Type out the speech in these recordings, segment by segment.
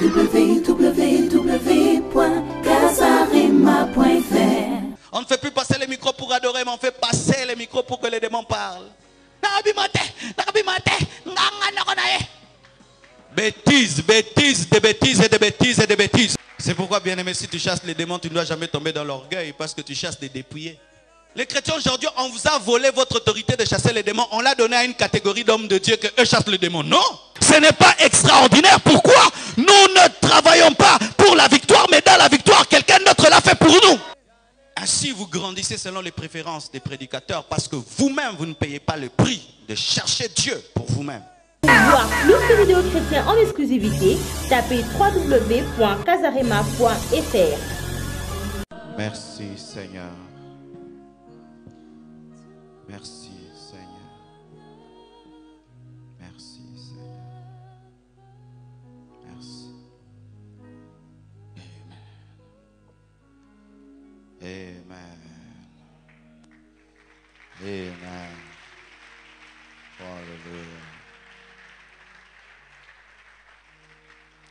www.casarema.fr. On ne fait plus passer les micros pour adorer, mais on fait passer les micros pour que les démons parlent. Bêtises, bêtises, des bêtises et des bêtises et des bêtises. C'est pourquoi, bien aimé, si tu chasses les démons, tu ne dois jamais tomber dans l'orgueil parce que tu chasses des dépouillés. Les chrétiens aujourd'hui, on vous a volé votre autorité de chasser les démons. On l'a donné à une catégorie d'hommes de Dieu que eux chassent les démons. Non, ce n'est pas extraordinaire. Pourquoi? Nous ne travaillons pas pour la victoire, mais dans la victoire, quelqu'un d'autre l'a fait pour nous. Ainsi, vous grandissez selon les préférences des prédicateurs parce que vous-même, vous ne payez pas le prix de chercher Dieu pour vous-même. Pour voir plus de vidéos chrétiennes en exclusivité, tapez www.casarema.fr. Merci Seigneur. Merci Seigneur. Merci Seigneur. Merci. Amen. Amen. Amen. Alléluia.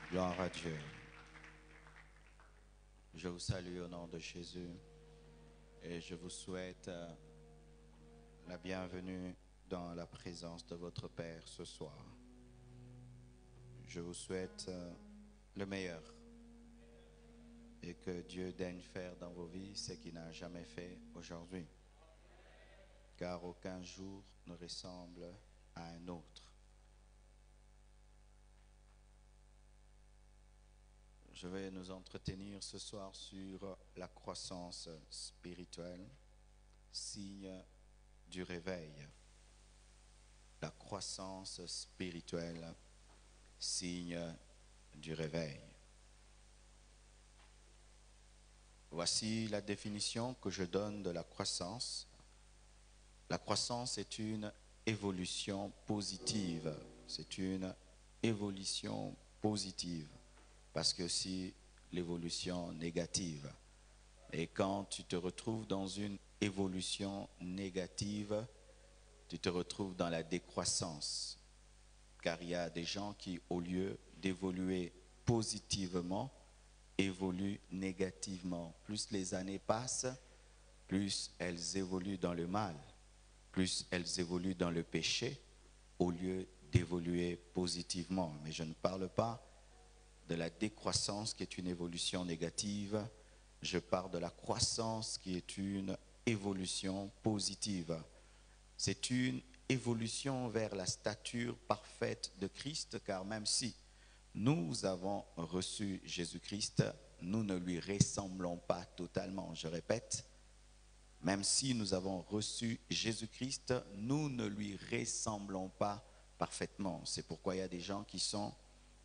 Gloire à Dieu. Je vous salue au nom de Jésus et je vous souhaite la bienvenue dans la présence de votre Père ce soir. Je vous souhaite le meilleur et que Dieu daigne faire dans vos vies ce qu'il n'a jamais fait aujourd'hui. Car aucun jour ne ressemble à un autre. Je vais nous entretenir ce soir sur la croissance spirituelle, signe du réveil. La croissance spirituelle, signe du réveil. Voici la définition que je donne de la croissance. La croissance est une évolution positive. C'est une évolution positive. Parce que si l'évolution négative, et quand tu te retrouves dans une évolution négative, tu te retrouves dans la décroissance. Car il y a des gens qui, au lieu d'évoluer positivement, évoluent négativement. Plus les années passent, plus elles évoluent dans le mal, plus elles évoluent dans le péché, au lieu d'évoluer positivement. Mais je ne parle pas de la décroissance qui est une évolution négative, je parle de la croissance qui est une évolution positive. C'est une évolution vers la stature parfaite de Christ, car même si nous avons reçu Jésus-Christ, nous ne lui ressemblons pas totalement. Je répète, même si nous avons reçu Jésus-Christ, nous ne lui ressemblons pas parfaitement. C'est pourquoi il y a des gens qui sont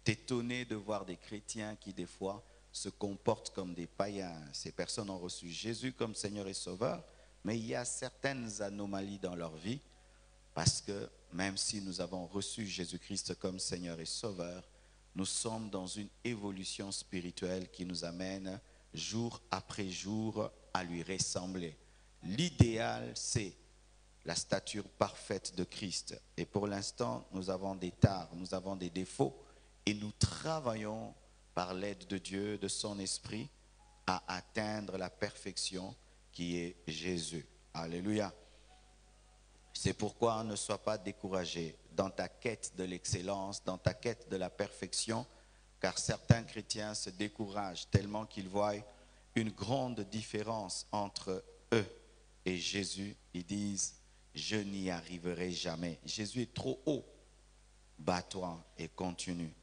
étonné de voir des chrétiens qui des fois se comportent comme des païens. Ces personnes ont reçu Jésus comme Seigneur et Sauveur, mais il y a certaines anomalies dans leur vie parce que même si nous avons reçu Jésus-Christ comme Seigneur et Sauveur, nous sommes dans une évolution spirituelle qui nous amène jour après jour à lui ressembler. L'idéal, c'est la stature parfaite de Christ. Et pour l'instant, nous avons des tares, nous avons des défauts. Et nous travaillons par l'aide de Dieu, de son esprit, à atteindre la perfection qui est Jésus. Alléluia. C'est pourquoi ne sois pas découragé dans ta quête de l'excellence, dans ta quête de la perfection, car certains chrétiens se découragent tellement qu'ils voient une grande différence entre eux et Jésus. Ils disent, je n'y arriverai jamais. Jésus est trop haut. Bats-toi et continue.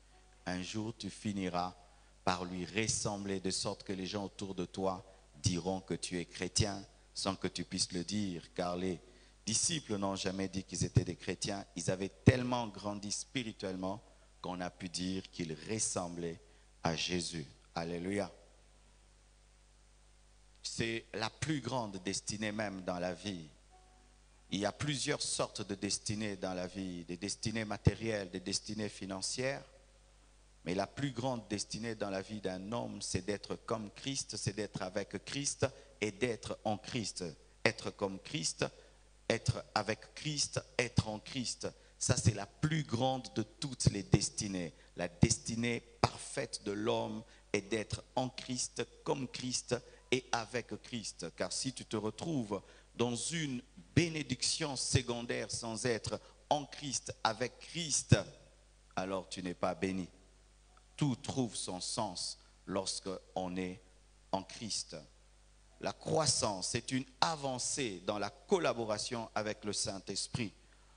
Un jour, tu finiras par lui ressembler de sorte que les gens autour de toi diront que tu es chrétien sans que tu puisses le dire. Car les disciples n'ont jamais dit qu'ils étaient des chrétiens. Ils avaient tellement grandi spirituellement qu'on a pu dire qu'ils ressemblaient à Jésus. Alléluia. C'est la plus grande destinée même dans la vie. Il y a plusieurs sortes de destinées dans la vie. Des destinées matérielles, des destinées financières. Mais la plus grande destinée dans la vie d'un homme, c'est d'être comme Christ, c'est d'être avec Christ et d'être en Christ. Être comme Christ, être avec Christ, être en Christ. Ça, c'est la plus grande de toutes les destinées. La destinée parfaite de l'homme est d'être en Christ, comme Christ et avec Christ. Car si tu te retrouves dans une bénédiction secondaire sans être en Christ, avec Christ, alors tu n'es pas béni. Tout trouve son sens lorsqu'on est en Christ. La croissance est une avancée dans la collaboration avec le Saint-Esprit.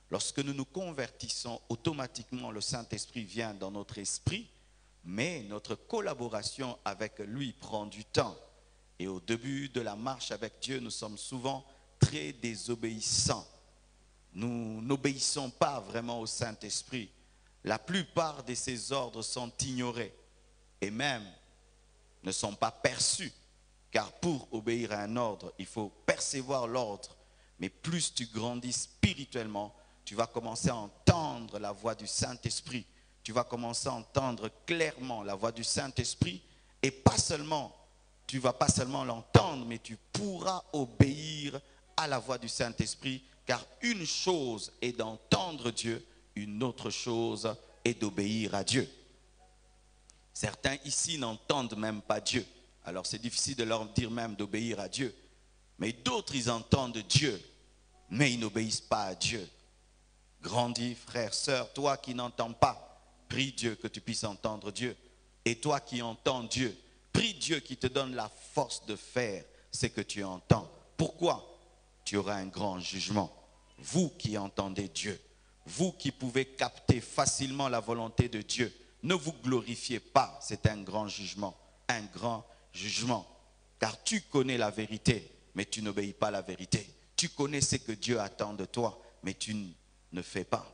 Lorsque nous nous convertissons, automatiquement le Saint-Esprit vient dans notre esprit, mais notre collaboration avec lui prend du temps. Et au début de la marche avec Dieu, nous sommes souvent très désobéissants. Nous n'obéissons pas vraiment au Saint-Esprit. La plupart de ses ordres sont ignorés et même ne sont pas perçus. Car pour obéir à un ordre, il faut percevoir l'ordre. Mais plus tu grandis spirituellement, tu vas commencer à entendre la voix du Saint-Esprit. Tu vas commencer à entendre clairement la voix du Saint-Esprit. Et pas seulement, tu ne vas pas seulement l'entendre, mais tu pourras obéir à la voix du Saint-Esprit. Car une chose est d'entendre Dieu, une autre chose est d'obéir à Dieu. Certains ici n'entendent même pas Dieu. Alors c'est difficile de leur dire même d'obéir à Dieu. Mais d'autres, ils entendent Dieu, mais ils n'obéissent pas à Dieu. Grandis, frère, sœur, toi qui n'entends pas, prie Dieu que tu puisses entendre Dieu. Et toi qui entends Dieu, prie Dieu qui te donne la force de faire ce que tu entends. Pourquoi? Tu auras un grand jugement. Vous qui entendez Dieu, vous qui pouvez capter facilement la volonté de Dieu, ne vous glorifiez pas, c'est un grand jugement. Un grand jugement. Car tu connais la vérité, mais tu n'obéis pas à la vérité. Tu connais ce que Dieu attend de toi, mais tu ne fais pas.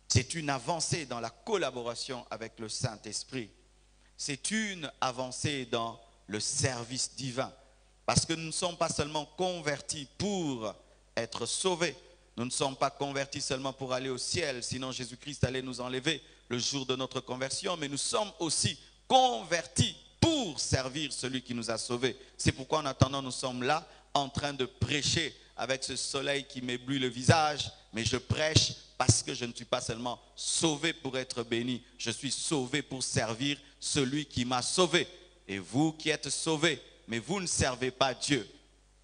C'est une avancée dans la collaboration avec le Saint-Esprit. C'est une avancée dans le service divin. Parce que nous ne sommes pas seulement convertis pour être sauvés. Nous ne sommes pas convertis seulement pour aller au ciel, sinon Jésus-Christ allait nous enlever le jour de notre conversion. Mais nous sommes aussi convertis pour servir celui qui nous a sauvés. C'est pourquoi en attendant, nous sommes là en train de prêcher avec ce soleil qui m'éblouit le visage. Mais je prêche parce que je ne suis pas seulement sauvé pour être béni. Je suis sauvé pour servir celui qui m'a sauvé. Et vous qui êtes sauvés, mais vous ne servez pas Dieu,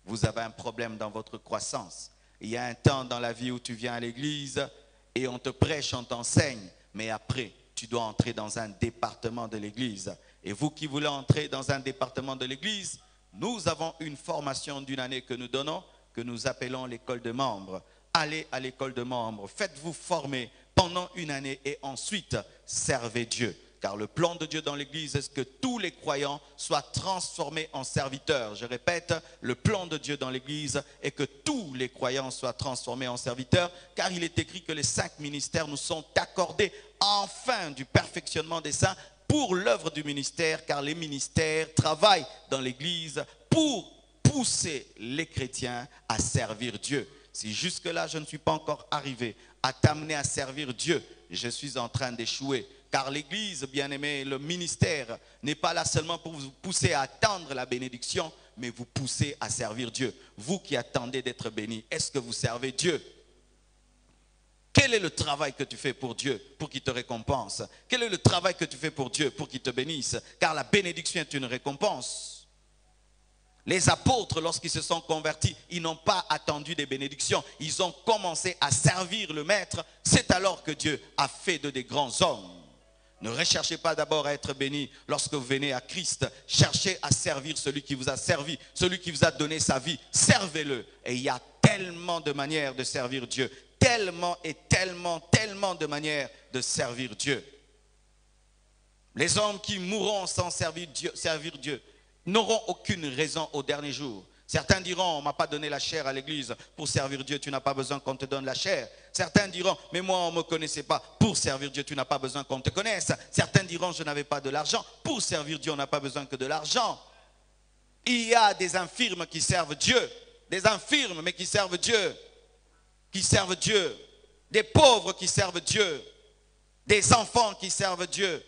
vous avez un problème dans votre croissance. Il y a un temps dans la vie où tu viens à l'église et on te prêche, on t'enseigne, mais après, tu dois entrer dans un département de l'église. Et vous qui voulez entrer dans un département de l'église, nous avons une formation d'une année que nous donnons, que nous appelons l'école de membres. Allez à l'école de membres, faites-vous former pendant une année et ensuite servez Dieu. Car le plan de Dieu dans l'église est que tous les croyants soient transformés en serviteurs. Je répète, le plan de Dieu dans l'église est que tous les croyants soient transformés en serviteurs. Car il est écrit que les 5 ministères nous sont accordés enfin du perfectionnement des saints pour l'œuvre du ministère. Car les ministères travaillent dans l'église pour pousser les chrétiens à servir Dieu. Si jusque-là je ne suis pas encore arrivé à t'amener à servir Dieu, je suis en train d'échouer. Car l'église, bien-aimé, le ministère n'est pas là seulement pour vous pousser à attendre la bénédiction, mais vous pousser à servir Dieu. Vous qui attendez d'être bénis, est-ce que vous servez Dieu? Quel est le travail que tu fais pour Dieu pour qu'il te récompense? Quel est le travail que tu fais pour Dieu pour qu'il te bénisse? Car la bénédiction est une récompense. Les apôtres, lorsqu'ils se sont convertis, ils n'ont pas attendu des bénédictions. Ils ont commencé à servir le Maître. C'est alors que Dieu a fait d'eux des grands hommes. Ne recherchez pas d'abord à être béni lorsque vous venez à Christ. Cherchez à servir celui qui vous a servi, celui qui vous a donné sa vie. Servez-le. Et il y a tellement de manières de servir Dieu. Tellement et tellement, tellement de manières de servir Dieu. Les hommes qui mourront sans servir Dieu n'auront aucune raison au dernier jour. Certains diront, on ne m'a pas donné la chair à l'église. Pour servir Dieu, tu n'as pas besoin qu'on te donne la chair. Certains diront, mais moi, on ne me connaissait pas. Pour servir Dieu, tu n'as pas besoin qu'on te connaisse. Certains diront, je n'avais pas de l'argent. Pour servir Dieu, on n'a pas besoin que de l'argent. Il y a des infirmes qui servent Dieu. Des infirmes, mais qui servent Dieu. Qui servent Dieu. Des pauvres qui servent Dieu. Des enfants qui servent Dieu.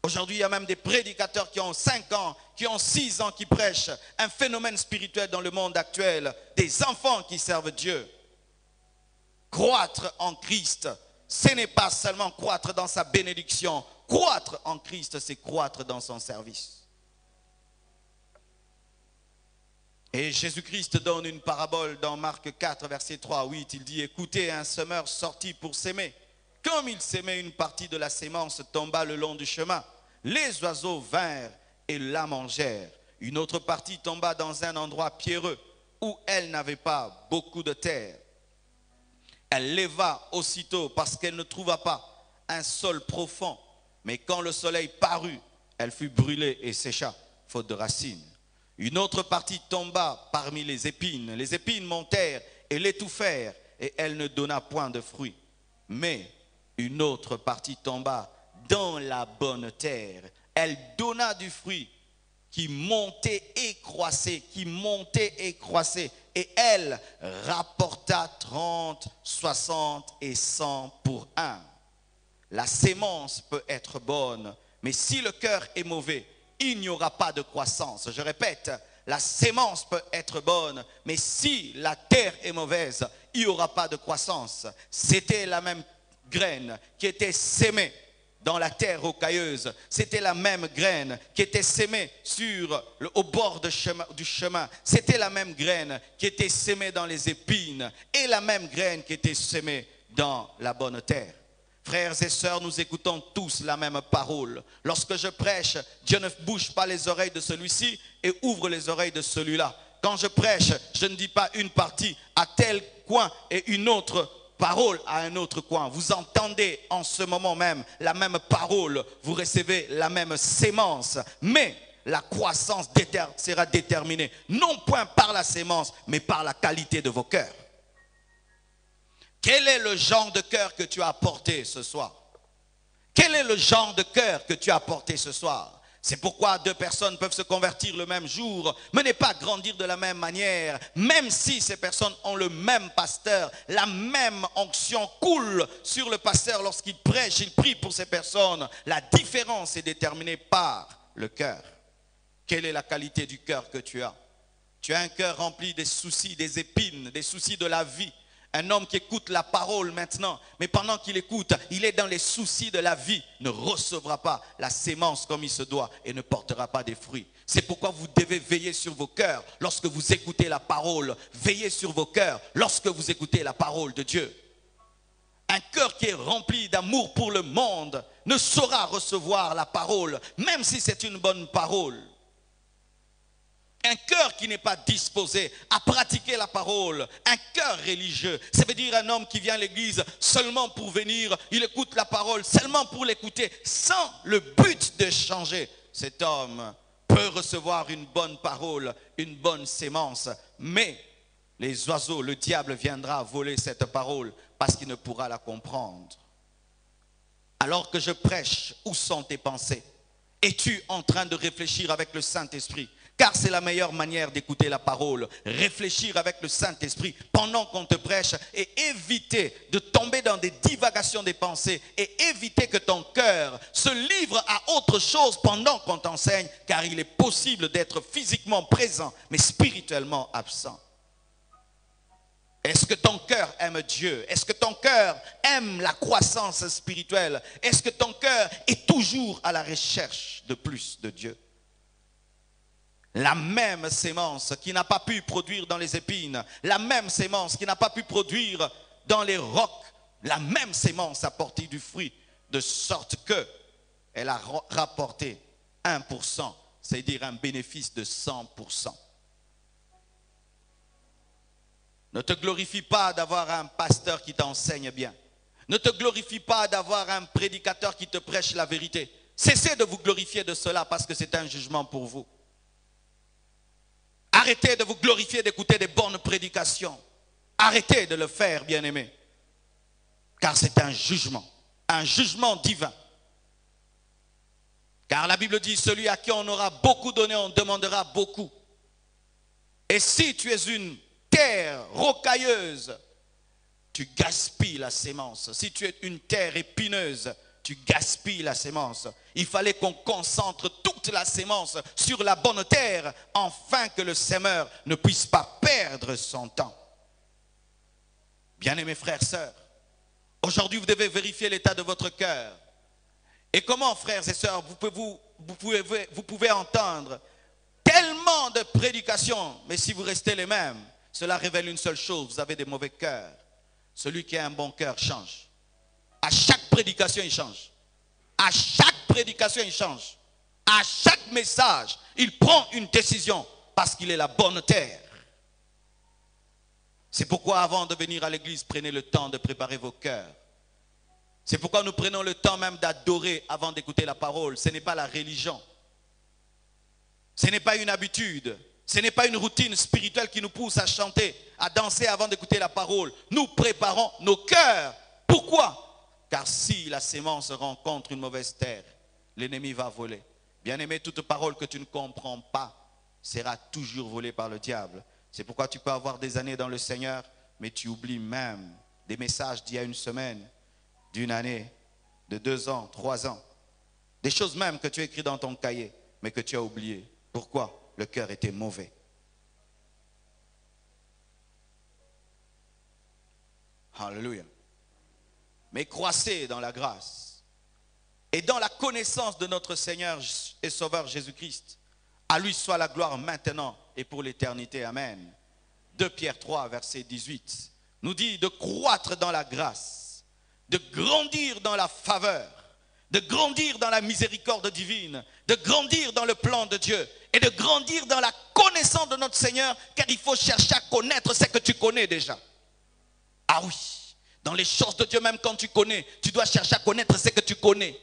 Aujourd'hui, il y a même des prédicateurs qui ont 5 ans, qui ont 6 ans, qui prêchent. Un phénomène spirituel dans le monde actuel. Des enfants qui servent Dieu. Croître en Christ, ce n'est pas seulement croître dans sa bénédiction. Croître en Christ, c'est croître dans son service. Et Jésus-Christ donne une parabole dans Marc 4, verset 3 à 8. Il dit, écoutez, un semeur sortit pour s'aimer. Comme il s'aimait, une partie de la sémence tomba le long du chemin. Les oiseaux vinrent et la mangèrent. Une autre partie tomba dans un endroit pierreux où elle n'avait pas beaucoup de terre. Elle leva aussitôt parce qu'elle ne trouva pas un sol profond. Mais quand le soleil parut, elle fut brûlée et sécha, faute de racines. Une autre partie tomba parmi les épines. Les épines montèrent et l'étouffèrent, et elle ne donna point de fruits. Mais une autre partie tomba dans la bonne terre. Elle donna du fruit qui montait et croissait, et elle rapporta 30, 60 et 100 pour un. La sémence peut être bonne, mais si le cœur est mauvais, il n'y aura pas de croissance. Je répète, la sémence peut être bonne, mais si la terre est mauvaise, il n'y aura pas de croissance. C'était la même graine qui était sémée dans la terre rocailleuse. C'était la même graine qui était sémée au bord du chemin. C'était la même graine qui était sémée dans les épines et la même graine qui était sémée dans la bonne terre. Frères et sœurs, nous écoutons tous la même parole. Lorsque je prêche, Dieu ne bouge pas les oreilles de celui-ci et ouvre les oreilles de celui-là. Quand je prêche, je ne dis pas une partie à tel coin et une autre parole à un autre coin. Vous entendez en ce moment même la même parole, vous recevez la même sémence, mais la croissance sera déterminée non point par la sémence, mais par la qualité de vos cœurs. Quel est le genre de cœur que tu as apporté ce soir? Quel est le genre de cœur que tu as apporté ce soir? C'est pourquoi deux personnes peuvent se convertir le même jour, mais ne pas grandir de la même manière. Même si ces personnes ont le même pasteur, la même onction coule sur le pasteur lorsqu'il prêche, il prie pour ces personnes. La différence est déterminée par le cœur. Quelle est la qualité du cœur que tu as? Tu as un cœur rempli des soucis, des épines, des soucis de la vie. Un homme qui écoute la parole maintenant, mais pendant qu'il écoute, il est dans les soucis de la vie, ne recevra pas la sémence comme il se doit et ne portera pas des fruits. C'est pourquoi vous devez veiller sur vos cœurs lorsque vous écoutez la parole. Veillez sur vos cœurs lorsque vous écoutez la parole de Dieu. Un cœur qui est rempli d'amour pour le monde ne saura recevoir la parole, même si c'est une bonne parole. Un cœur qui n'est pas disposé à pratiquer la parole, un cœur religieux, ça veut dire un homme qui vient à l'église seulement pour venir, il écoute la parole seulement pour l'écouter, sans le but de changer. Cet homme peut recevoir une bonne parole, une bonne sémence, mais les oiseaux, le diable viendra voler cette parole parce qu'il ne pourra la comprendre. Alors que je prêche, où sont tes pensées? Es-tu en train de réfléchir avec le Saint-Esprit? Car c'est la meilleure manière d'écouter la parole. Réfléchir avec le Saint-Esprit pendant qu'on te prêche et éviter de tomber dans des divagations des pensées et éviter que ton cœur se livre à autre chose pendant qu'on t'enseigne, car il est possible d'être physiquement présent mais spirituellement absent. Est-ce que ton cœur aime Dieu? Est-ce que ton cœur aime la croissance spirituelle? Est-ce que ton cœur est toujours à la recherche de plus de Dieu? La même sémence qui n'a pas pu produire dans les épines, la même sémence qui n'a pas pu produire dans les rocs, la même sémence a porté du fruit, de sorte qu'elle a rapporté 1%, c'est-à-dire un bénéfice de 100%. Ne te glorifie pas d'avoir un pasteur qui t'enseigne bien. Ne te glorifie pas d'avoir un prédicateur qui te prêche la vérité. Cessez de vous glorifier de cela parce que c'est un jugement pour vous. Arrêtez de vous glorifier d'écouter des bonnes prédications. Arrêtez de le faire, bien-aimés. Car c'est un jugement divin. Car la Bible dit, celui à qui on aura beaucoup donné, on demandera beaucoup. Et si tu es une terre rocailleuse, tu gaspilles la sémence. Si tu es une terre épineuse, tu gaspilles la sémence. Il fallait qu'on concentre toute la sémence sur la bonne terre, afin que le semeur ne puisse pas perdre son temps. Bien-aimés frères, sœurs, aujourd'hui vous devez vérifier l'état de votre cœur. Et comment, frères et sœurs, vous pouvez entendre tellement de prédications, mais si vous restez les mêmes, cela révèle une seule chose, vous avez des mauvais cœurs. Celui qui a un bon cœur change. À chaque prédication, il change. À chaque prédication, il change. À chaque message, il prend une décision parce qu'il est la bonne terre. C'est pourquoi avant de venir à l'église, prenez le temps de préparer vos cœurs. C'est pourquoi nous prenons le temps même d'adorer avant d'écouter la parole. Ce n'est pas la religion. Ce n'est pas une habitude. Ce n'est pas une routine spirituelle qui nous pousse à chanter, à danser avant d'écouter la parole. Nous préparons nos cœurs. Pourquoi? Car si la sémence rencontre une mauvaise terre, l'ennemi va voler. Bien-aimé, toute parole que tu ne comprends pas sera toujours volée par le diable. C'est pourquoi tu peux avoir des années dans le Seigneur, mais tu oublies même des messages d'il y a une semaine, d'une année, de 2 ans, 3 ans. Des choses même que tu as écrites dans ton cahier, mais que tu as oubliées. Pourquoi? Le cœur était mauvais. Alléluia. Mais croissez dans la grâce et dans la connaissance de notre Seigneur et Sauveur Jésus-Christ. À lui soit la gloire maintenant et pour l'éternité. Amen. 2 Pierre 3, verset 18, nous dit de croître dans la grâce, de grandir dans la faveur, de grandir dans la miséricorde divine, de grandir dans le plan de Dieu et de grandir dans la connaissance de notre Seigneur, car il faut chercher à connaître ce que tu connais déjà. Ah oui, dans les choses de Dieu, même quand tu connais, tu dois chercher à connaître ce que tu connais.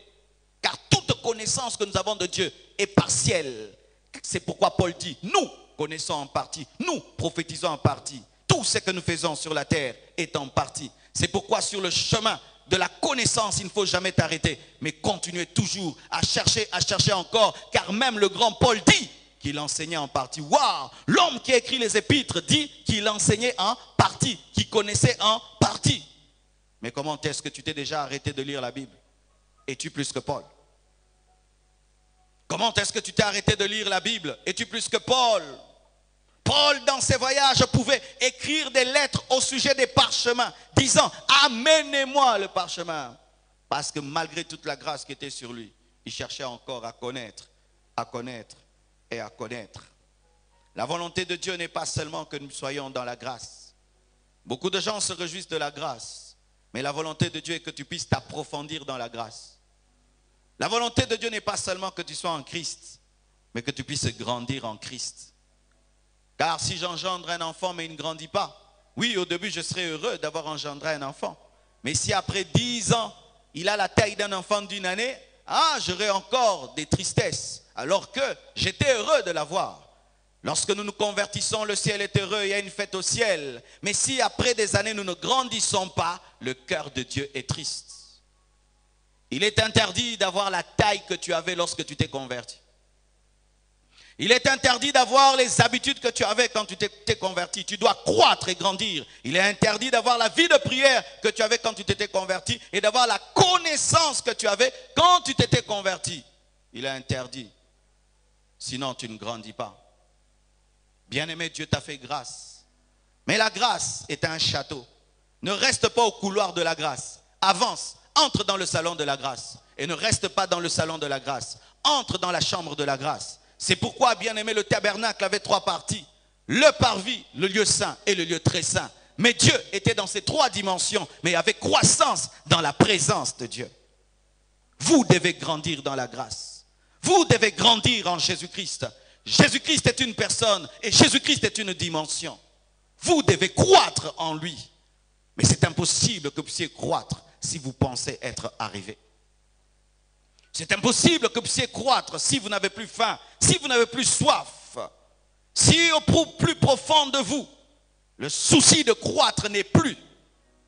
Car toute connaissance que nous avons de Dieu est partielle. C'est pourquoi Paul dit, nous connaissons en partie, nous prophétisons en partie. Tout ce que nous faisons sur la terre est en partie. C'est pourquoi sur le chemin de la connaissance, il ne faut jamais t'arrêter, mais continuer toujours à chercher encore, car même le grand Paul dit qu'il enseignait en partie. Waouh! L'homme qui a écrit les épîtres dit qu'il enseignait en partie, qu'il connaissait en partie. Mais comment est-ce que tu t'es déjà arrêté de lire la Bible? Es-tu plus que Paul? Comment est-ce que tu t'es arrêté de lire la Bible? Es-tu plus que Paul? Paul, dans ses voyages, pouvait écrire des lettres au sujet des parchemins, disant, amenez-moi le parchemin. Parce que malgré toute la grâce qui était sur lui, il cherchait encore à connaître et à connaître. La volonté de Dieu n'est pas seulement que nous soyons dans la grâce. Beaucoup de gens se réjouissent de la grâce, mais la volonté de Dieu est que tu puisses t'approfondir dans la grâce. La volonté de Dieu n'est pas seulement que tu sois en Christ, mais que tu puisses grandir en Christ. Car si j'engendre un enfant mais il ne grandit pas, oui, au début je serai heureux d'avoir engendré un enfant. Mais si après 10 ans, il a la taille d'un enfant d'une année, j'aurai encore des tristesses, alors que j'étais heureux de l'avoir. Lorsque nous nous convertissons, le ciel est heureux, il y a une fête au ciel. Mais si après des années nous ne grandissons pas, le cœur de Dieu est triste. Il est interdit d'avoir la taille que tu avais lorsque tu t'es converti. Il est interdit d'avoir les habitudes que tu avais quand tu t'es converti. Tu dois croître et grandir. Il est interdit d'avoir la vie de prière que tu avais quand tu t'étais converti et d'avoir la connaissance que tu avais quand tu t'étais converti. Il est interdit. Sinon, tu ne grandis pas. Bien-aimé, Dieu t'a fait grâce. Mais la grâce est un château. Ne reste pas au couloir de la grâce. Avance, entre dans le salon de la grâce. Et ne reste pas dans le salon de la grâce. Entre dans la chambre de la grâce. C'est pourquoi, bien aimé, le tabernacle avait 3 parties. Le parvis, le lieu saint et le lieu très saint. Mais Dieu était dans ces 3 dimensions, mais avec croissance dans la présence de Dieu. Vous devez grandir dans la grâce. Vous devez grandir en Jésus-Christ. Jésus-Christ est une personne et Jésus-Christ est une dimension. Vous devez croître en lui. Mais c'est impossible que vous puissiez croître si vous pensez être arrivé. C'est impossible que vous puissiez croître si vous n'avez plus faim, si vous n'avez plus soif. Si au plus profond de vous, le souci de croître n'est plus,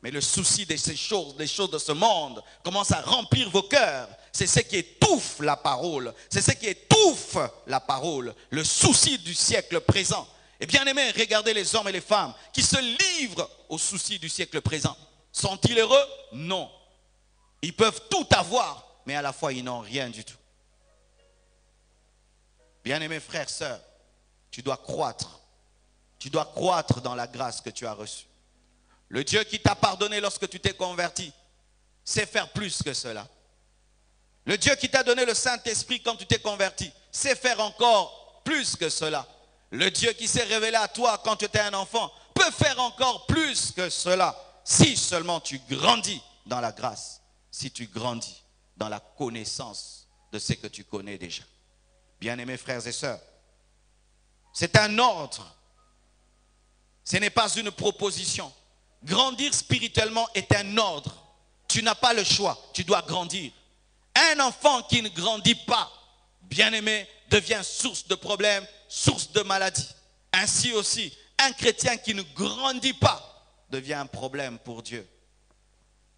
mais le souci de ces choses, des choses de ce monde, commence à remplir vos cœurs. C'est ce qui étouffe la parole. C'est ce qui étouffe la parole. Le souci du siècle présent. Et bien aimé, regardez les hommes et les femmes qui se livrent au souci du siècle présent. Sont-ils heureux? Non. Ils peuvent tout avoir, mais à la fois, ils n'ont rien du tout. Bien-aimés frères, sœurs, tu dois croître. Tu dois croître dans la grâce que tu as reçue. Le Dieu qui t'a pardonné lorsque tu t'es converti sait faire plus que cela. Le Dieu qui t'a donné le Saint-Esprit quand tu t'es converti sait faire encore plus que cela. Le Dieu qui s'est révélé à toi quand tu étais un enfant peut faire encore plus que cela. Si seulement tu grandis dans la grâce, si tu grandis dans la connaissance de ce que tu connais déjà. Bien-aimés frères et sœurs, c'est un ordre. Ce n'est pas une proposition. Grandir spirituellement est un ordre. Tu n'as pas le choix, tu dois grandir. Un enfant qui ne grandit pas, bien-aimé, devient source de problèmes, source de maladies. Ainsi aussi, un chrétien qui ne grandit pas devient un problème pour Dieu.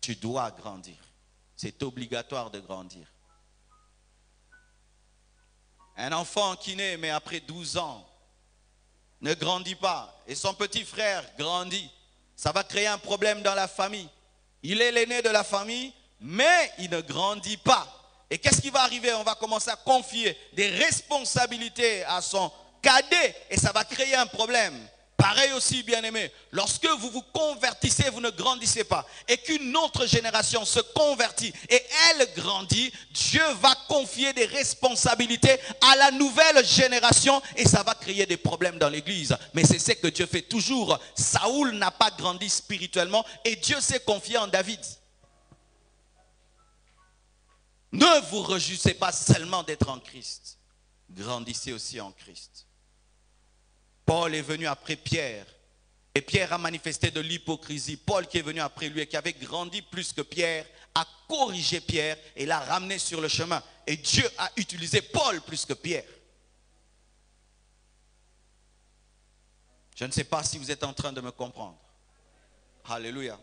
Tu dois grandir. C'est obligatoire de grandir. Un enfant qui naît, mais après 12 ans, ne grandit pas, et son petit frère grandit, ça va créer un problème dans la famille. Il est l'aîné de la famille, mais il ne grandit pas. Et qu'est-ce qui va arriver? On va commencer à confier des responsabilités à son cadet, et ça va créer un problème. Pareil aussi, bien-aimé, lorsque vous vous convertissez, vous ne grandissez pas, et qu'une autre génération se convertit et elle grandit, Dieu va confier des responsabilités à la nouvelle génération et ça va créer des problèmes dans l'église. Mais c'est ce que Dieu fait toujours. Saoul n'a pas grandi spirituellement et Dieu s'est confié en David. Ne vous réjouissez pas seulement d'être en Christ, grandissez aussi en Christ. Paul est venu après Pierre et Pierre a manifesté de l'hypocrisie. Paul qui est venu après lui et qui avait grandi plus que Pierre a corrigé Pierre et l'a ramené sur le chemin. Et Dieu a utilisé Paul plus que Pierre. Je ne sais pas si vous êtes en train de me comprendre. Alléluia.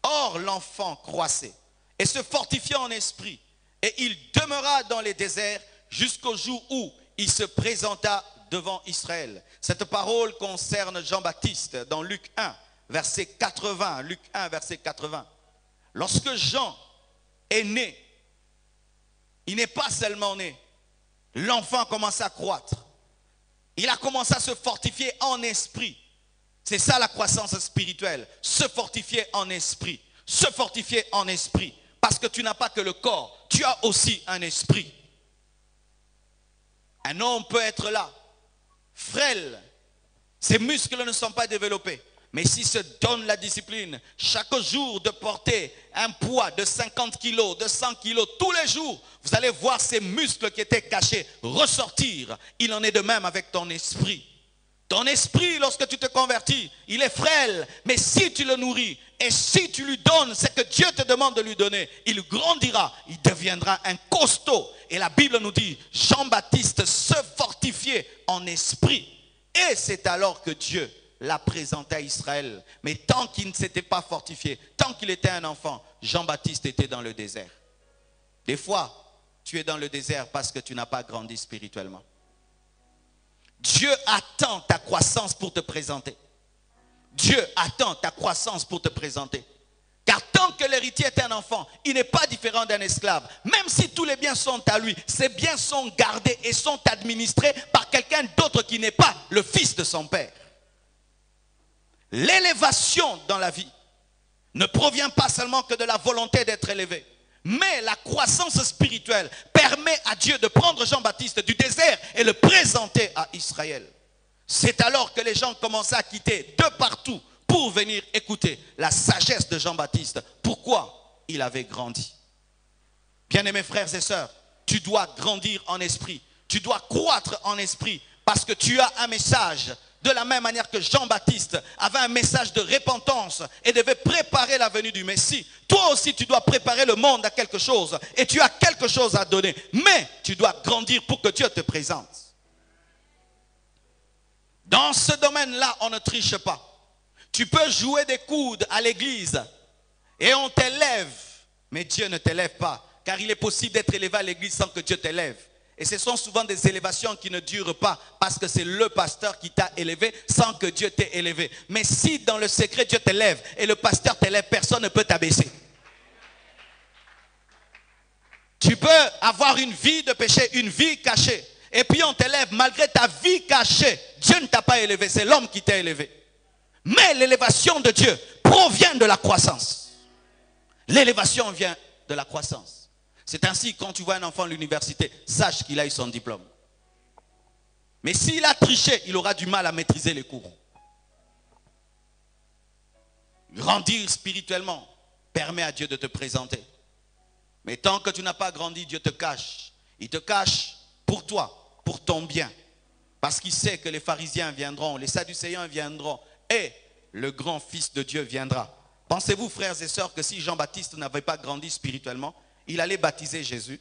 Or l'enfant croissait et se fortifiait en esprit et il demeura dans les déserts jusqu'au jour où il se présenta devant Israël. Cette parole concerne Jean-Baptiste dans Luc 1, verset 80. Luc 1, verset 80. Lorsque Jean est né, il n'est pas seulement né. L'enfant a commencé à croître. Il a commencé à se fortifier en esprit. C'est ça la croissance spirituelle. Se fortifier en esprit. Se fortifier en esprit. Parce que tu n'as pas que le corps, tu as aussi un esprit. Un homme peut être là, frêle, ses muscles ne sont pas développés. Mais s'il se donne la discipline, chaque jour de porter un poids de 50 kilos, de 100 kilos, tous les jours, vous allez voir ces muscles qui étaient cachés ressortir. Il en est de même avec ton esprit. Ton esprit, lorsque tu te convertis, il est frêle. Mais si tu le nourris et si tu lui donnes ce que Dieu te demande de lui donner, il grandira, il deviendra un costaud. Et la Bible nous dit, Jean-Baptiste se fortifiait en esprit. Et c'est alors que Dieu l'a présenté à Israël. Mais tant qu'il ne s'était pas fortifié, tant qu'il était un enfant, Jean-Baptiste était dans le désert. Des fois, tu es dans le désert parce que tu n'as pas grandi spirituellement. Dieu attend ta croissance pour te présenter. Dieu attend ta croissance pour te présenter. Car tant que l'héritier est un enfant, il n'est pas différent d'un esclave. Même si tous les biens sont à lui, ces biens sont gardés et sont administrés par quelqu'un d'autre qui n'est pas le fils de son père. L'élévation dans la vie ne provient pas seulement que de la volonté d'être élevé. Mais la croissance spirituelle permet à Dieu de prendre Jean-Baptiste du désert et le présenter à Israël. C'est alors que les gens commençaient à quitter de partout pour venir écouter la sagesse de Jean-Baptiste. Pourquoi? Il avait grandi. Bien-aimés frères et sœurs, tu dois grandir en esprit. Tu dois croître en esprit parce que tu as un message. De la même manière que Jean-Baptiste avait un message de repentance et devait préparer la venue du Messie, toi aussi tu dois préparer le monde à quelque chose et tu as quelque chose à donner. Mais tu dois grandir pour que Dieu te présente. Dans ce domaine-là, on ne triche pas. Tu peux jouer des coudes à l'église et on t'élève, mais Dieu ne t'élève pas. Car il est possible d'être élevé à l'église sans que Dieu t'élève. Et ce sont souvent des élévations qui ne durent pas parce que c'est le pasteur qui t'a élevé sans que Dieu t'ait élevé. Mais si dans le secret Dieu t'élève et le pasteur t'élève, personne ne peut t'abaisser. Tu peux avoir une vie de péché, une vie cachée. Et puis on t'élève malgré ta vie cachée. Dieu ne t'a pas élevé, c'est l'homme qui t'a élevé. Mais l'élévation de Dieu provient de la croissance. L'élévation vient de la croissance. C'est ainsi, quand tu vois un enfant à l'université, sache qu'il a eu son diplôme. Mais s'il a triché, il aura du mal à maîtriser les cours. Grandir spirituellement permet à Dieu de te présenter. Mais tant que tu n'as pas grandi, Dieu te cache. Il te cache pour toi, pour ton bien. Parce qu'il sait que les pharisiens viendront, les sadducéens viendront et le grand Fils de Dieu viendra. Pensez-vous, frères et sœurs, que si Jean-Baptiste n'avait pas grandi spirituellement, il allait baptiser Jésus?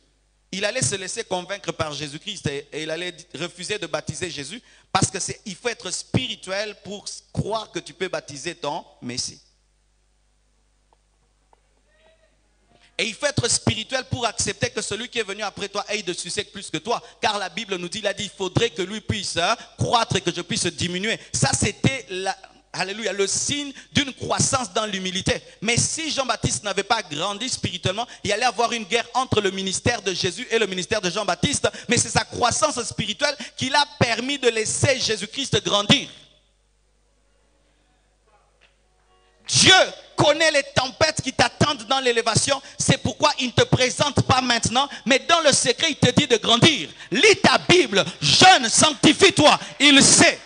Il allait se laisser convaincre par Jésus-Christ et il allait refuser de baptiser Jésus parce qu'il faut être spirituel pour croire que tu peux baptiser ton Messie. Et il faut être spirituel pour accepter que celui qui est venu après toi ait de succès plus que toi. Car la Bible nous dit, il a dit, il faudrait que lui puisse croître et que je puisse diminuer. Ça, c'était alléluia, le signe d'une croissance dans l'humilité. Mais si Jean-Baptiste n'avait pas grandi spirituellement, il allait avoir une guerre entre le ministère de Jésus et le ministère de Jean-Baptiste. Mais c'est sa croissance spirituelle qui l'a permis de laisser Jésus-Christ grandir. Dieu connaît les tempêtes qui t'attendent dans l'élévation. C'est pourquoi il ne te présente pas maintenant, mais dans le secret, il te dit de grandir. Lis ta Bible, jeune, sanctifie-toi. Il sait.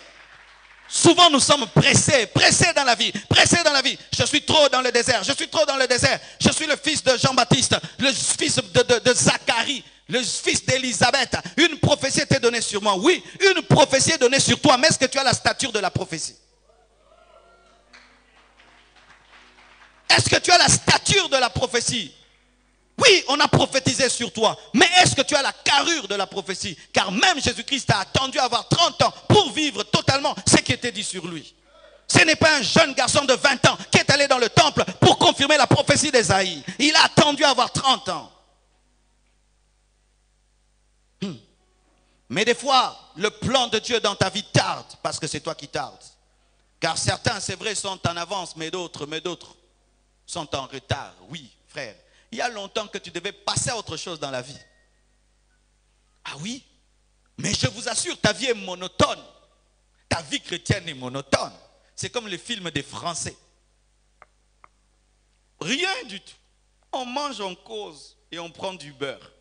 Souvent, nous sommes pressés dans la vie, pressés dans la vie. Je suis trop dans le désert, je suis trop dans le désert. Je suis le fils de Jean-Baptiste, le fils de Zacharie, le fils d'Élisabeth. Une prophétie était donnée sur moi. Oui, une prophétie est donnée sur toi, mais est-ce que tu as la stature de la prophétie? Est-ce que tu as la stature de la prophétie? Oui, on a prophétisé sur toi. Mais est-ce que tu as la carrure de la prophétie? Car même Jésus-Christ a attendu avoir 30 ans pour vivre totalement ce qui était dit sur lui. Ce n'est pas un jeune garçon de 20 ans qui est allé dans le temple pour confirmer la prophétie d'Ésaïe. Il a attendu avoir 30 ans. Mais des fois, le plan de Dieu dans ta vie tarde parce que c'est toi qui tardes. Car certains, c'est vrai, sont en avance, mais d'autres sont en retard. Oui, frère. Il y a longtemps que tu devais passer à autre chose dans la vie. Ah oui? Mais je vous assure, ta vie est monotone. Ta vie chrétienne est monotone. C'est comme les films des Français. Rien du tout. On mange, on cause et on prend du beurre.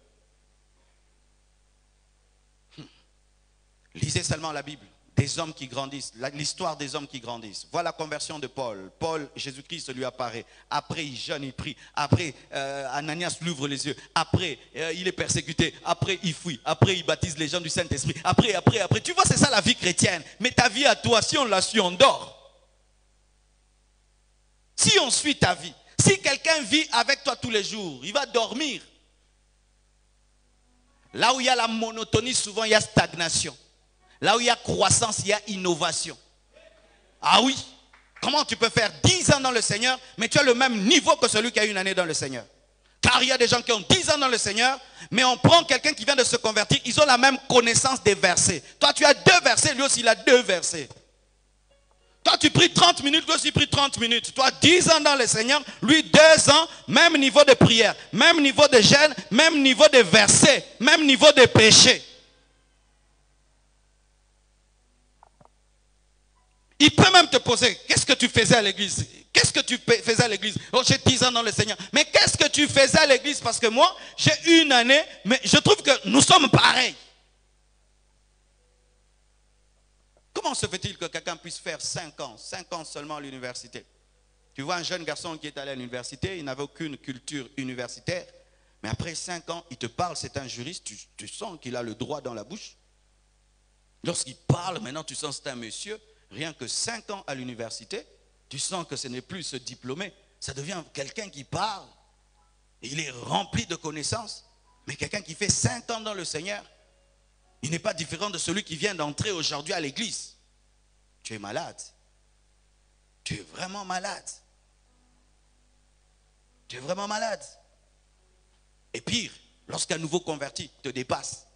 Lisez seulement la Bible. Des hommes qui grandissent, l'histoire des hommes qui grandissent. Voilà la conversion de Paul. Paul, Jésus-Christ lui apparaît. Après, il jeûne, il prie. Après, Ananias lui ouvre les yeux. Après, il est persécuté. Après, il fuit. Après, il baptise les gens du Saint-Esprit. Après. Tu vois, c'est ça la vie chrétienne. Mais ta vie à toi, si on la suit, on dort. Si on suit ta vie, si quelqu'un vit avec toi tous les jours, il va dormir. Là où il y a la monotonie, souvent il y a stagnation. Là où il y a croissance, il y a innovation. Ah oui. Comment tu peux faire 10 ans dans le Seigneur, mais tu as le même niveau que celui qui a une année dans le Seigneur? Car il y a des gens qui ont 10 ans dans le Seigneur, mais on prend quelqu'un qui vient de se convertir, ils ont la même connaissance des versets. Toi, tu as 2 versets, lui aussi, il a 2 versets. Toi, tu pries 30 minutes, lui aussi, il prie 30 minutes. Toi, 10 ans dans le Seigneur, lui, 2 ans, même niveau de prière, même niveau de jeûne, même niveau de versets, même niveau de péché. Il peut même te poser, qu'est-ce que tu faisais à l'église? Qu'est-ce que tu faisais à l'église? Oh, j'ai 10 ans dans le Seigneur. Mais qu'est-ce que tu faisais à l'église? Parce que moi, j'ai une année, mais je trouve que nous sommes pareils. Comment se fait-il que quelqu'un puisse faire 5 ans seulement à l'université? Tu vois un jeune garçon qui est allé à l'université, il n'avait aucune culture universitaire, mais après 5 ans, il te parle, c'est un juriste, tu sens qu'il a le droit dans la bouche. Lorsqu'il parle, maintenant tu sens que c'est un monsieur. Rien que 5 ans à l'université, tu sens que ce n'est plus ce diplômé. Ça devient quelqu'un qui parle. Et il est rempli de connaissances. Mais quelqu'un qui fait 5 ans dans le Seigneur, il n'est pas différent de celui qui vient d'entrer aujourd'hui à l'église. Tu es malade. Tu es vraiment malade. Tu es vraiment malade. Et pire, lorsqu'un nouveau converti te dépasse,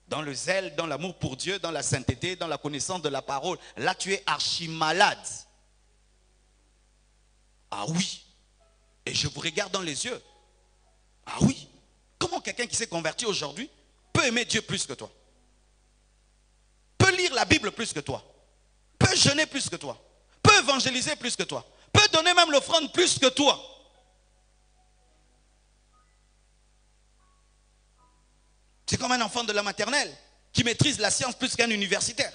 dans le zèle, dans l'amour pour Dieu, dans la sainteté, dans la connaissance de la parole, là tu es archi malade. Ah oui. Et je vous regarde dans les yeux. Ah oui. Comment quelqu'un qui s'est converti aujourd'hui peut aimer Dieu plus que toi? Peut lire la Bible plus que toi? Peut jeûner plus que toi? peut évangéliser plus que toi, peut donner même l'offrande plus que toi. C'est comme un enfant de la maternelle qui maîtrise la science plus qu'un universitaire.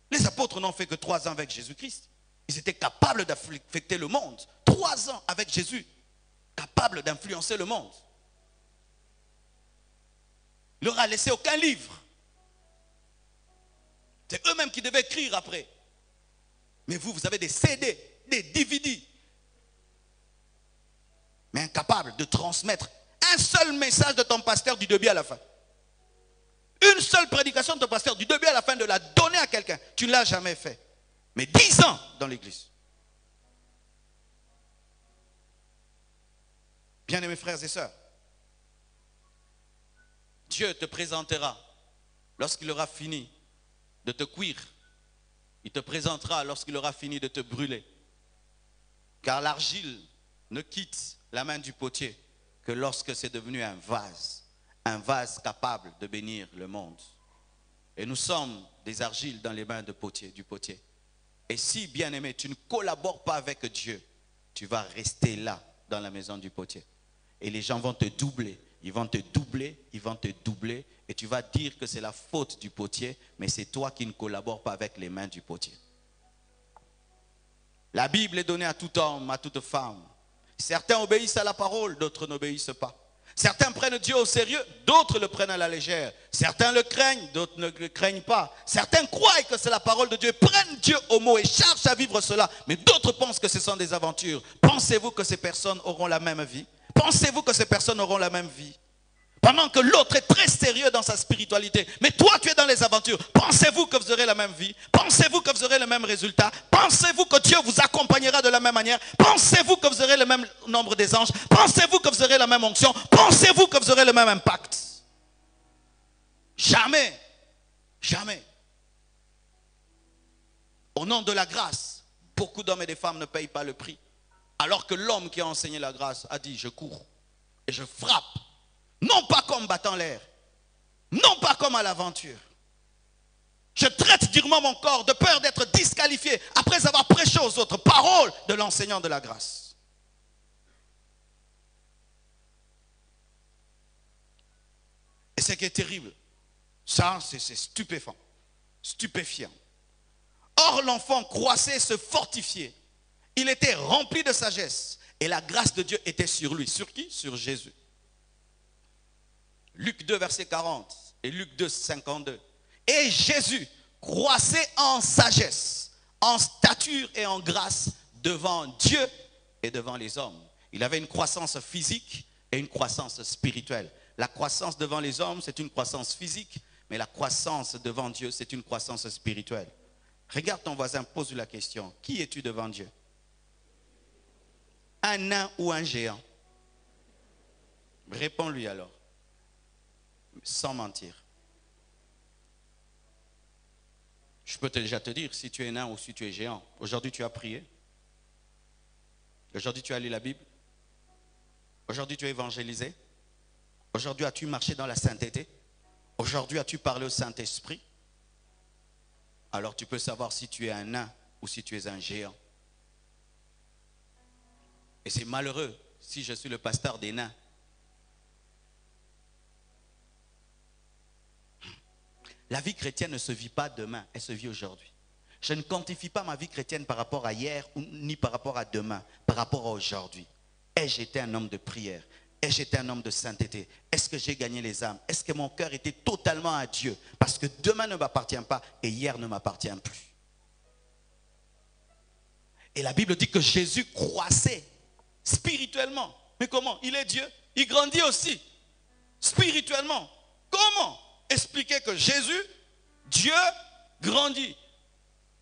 Les apôtres n'ont fait que 3 ans avec Jésus-Christ. Ils étaient capables d'affecter le monde. 3 ans avec Jésus, capables d'influencer le monde. Il leur a laissé aucun livre. C'est eux-mêmes qui devaient écrire après. Mais vous avez des CD, des DVD. Mais incapables de transmettre un seul message de ton pasteur du début à la fin. Une seule prédication de ton pasteur du début à la fin, de la donner à quelqu'un. Tu ne l'as jamais fait. Mais 10 ans dans l'église. Bien-aimés frères et sœurs, Dieu te présentera lorsqu'il aura fini de te cuire. Il te présentera lorsqu'il aura fini de te brûler. Car l'argile ne quitte la main du potier que lorsque c'est devenu un vase capable de bénir le monde. Et nous sommes des argiles dans les mains du potier. Et si, bien-aimé, tu ne collabores pas avec Dieu, tu vas rester là, dans la maison du potier. Et les gens vont te doubler, ils vont te doubler, et tu vas dire que c'est la faute du potier, mais c'est toi qui ne collabores pas avec les mains du potier. La Bible est donnée à tout homme, à toute femme. Certains obéissent à la parole, d'autres n'obéissent pas. Certains prennent Dieu au sérieux, d'autres le prennent à la légère. Certains le craignent, d'autres ne le craignent pas. Certains croient que c'est la parole de Dieu, prennent Dieu au mot et cherchent à vivre cela. Mais d'autres pensent que ce sont des aventures. Pensez-vous que ces personnes auront la même vie? Pensez-vous que ces personnes auront la même vie? Pendant que l'autre est très sérieux dans sa spiritualité. Mais toi, tu es dans les aventures. Pensez-vous que vous aurez la même vie? Pensez-vous que vous aurez le même résultat? Pensez-vous que Dieu vous accompagnera de la même manière? Pensez-vous que vous aurez le même nombre des anges? Pensez-vous que vous aurez la même onction? Pensez-vous que vous aurez le même impact? Jamais. Jamais. Au nom de la grâce, beaucoup d'hommes et de femmes ne payent pas le prix. Alors que l'homme qui a enseigné la grâce a dit, je cours et je frappe. Non pas comme battant l'air, non pas comme à l'aventure. Je traite durement mon corps de peur d'être disqualifié après avoir prêché aux autres paroles de l'enseignant de la grâce. Et ce qui est terrible, ça c'est stupéfiant. Or l'enfant croissait, se fortifiait. Il était rempli de sagesse et la grâce de Dieu était sur lui. Sur qui? Sur Jésus. Luc 2, verset 40 et Luc 2, 52. Et Jésus croissait en sagesse, en stature et en grâce devant Dieu et devant les hommes. Il avait une croissance physique et une croissance spirituelle. La croissance devant les hommes, c'est une croissance physique, mais la croissance devant Dieu, c'est une croissance spirituelle. Regarde ton voisin, pose-lui la question. Qui es-tu devant Dieu? Un nain ou un géant? Réponds-lui alors. Sans mentir. Je peux déjà te dire si tu es nain ou si tu es géant. Aujourd'hui tu as prié. Aujourd'hui tu as lu la Bible. Aujourd'hui tu as évangélisé. Aujourd'hui as-tu marché dans la sainteté. Aujourd'hui as-tu parlé au Saint-Esprit. Alors tu peux savoir si tu es un nain ou si tu es un géant. Et c'est malheureux si je suis le pasteur des nains. La vie chrétienne ne se vit pas demain, elle se vit aujourd'hui. Je ne quantifie pas ma vie chrétienne par rapport à hier, ni par rapport à demain, par rapport à aujourd'hui. Ai-je été un homme de prière? Ai-je été un homme de sainteté? Est-ce que j'ai gagné les âmes? Est-ce que mon cœur était totalement à Dieu? Parce que demain ne m'appartient pas et hier ne m'appartient plus. Et la Bible dit que Jésus croissait spirituellement. Mais comment? Il est Dieu. Il grandit aussi spirituellement. Comment expliquer que Jésus, Dieu, grandit?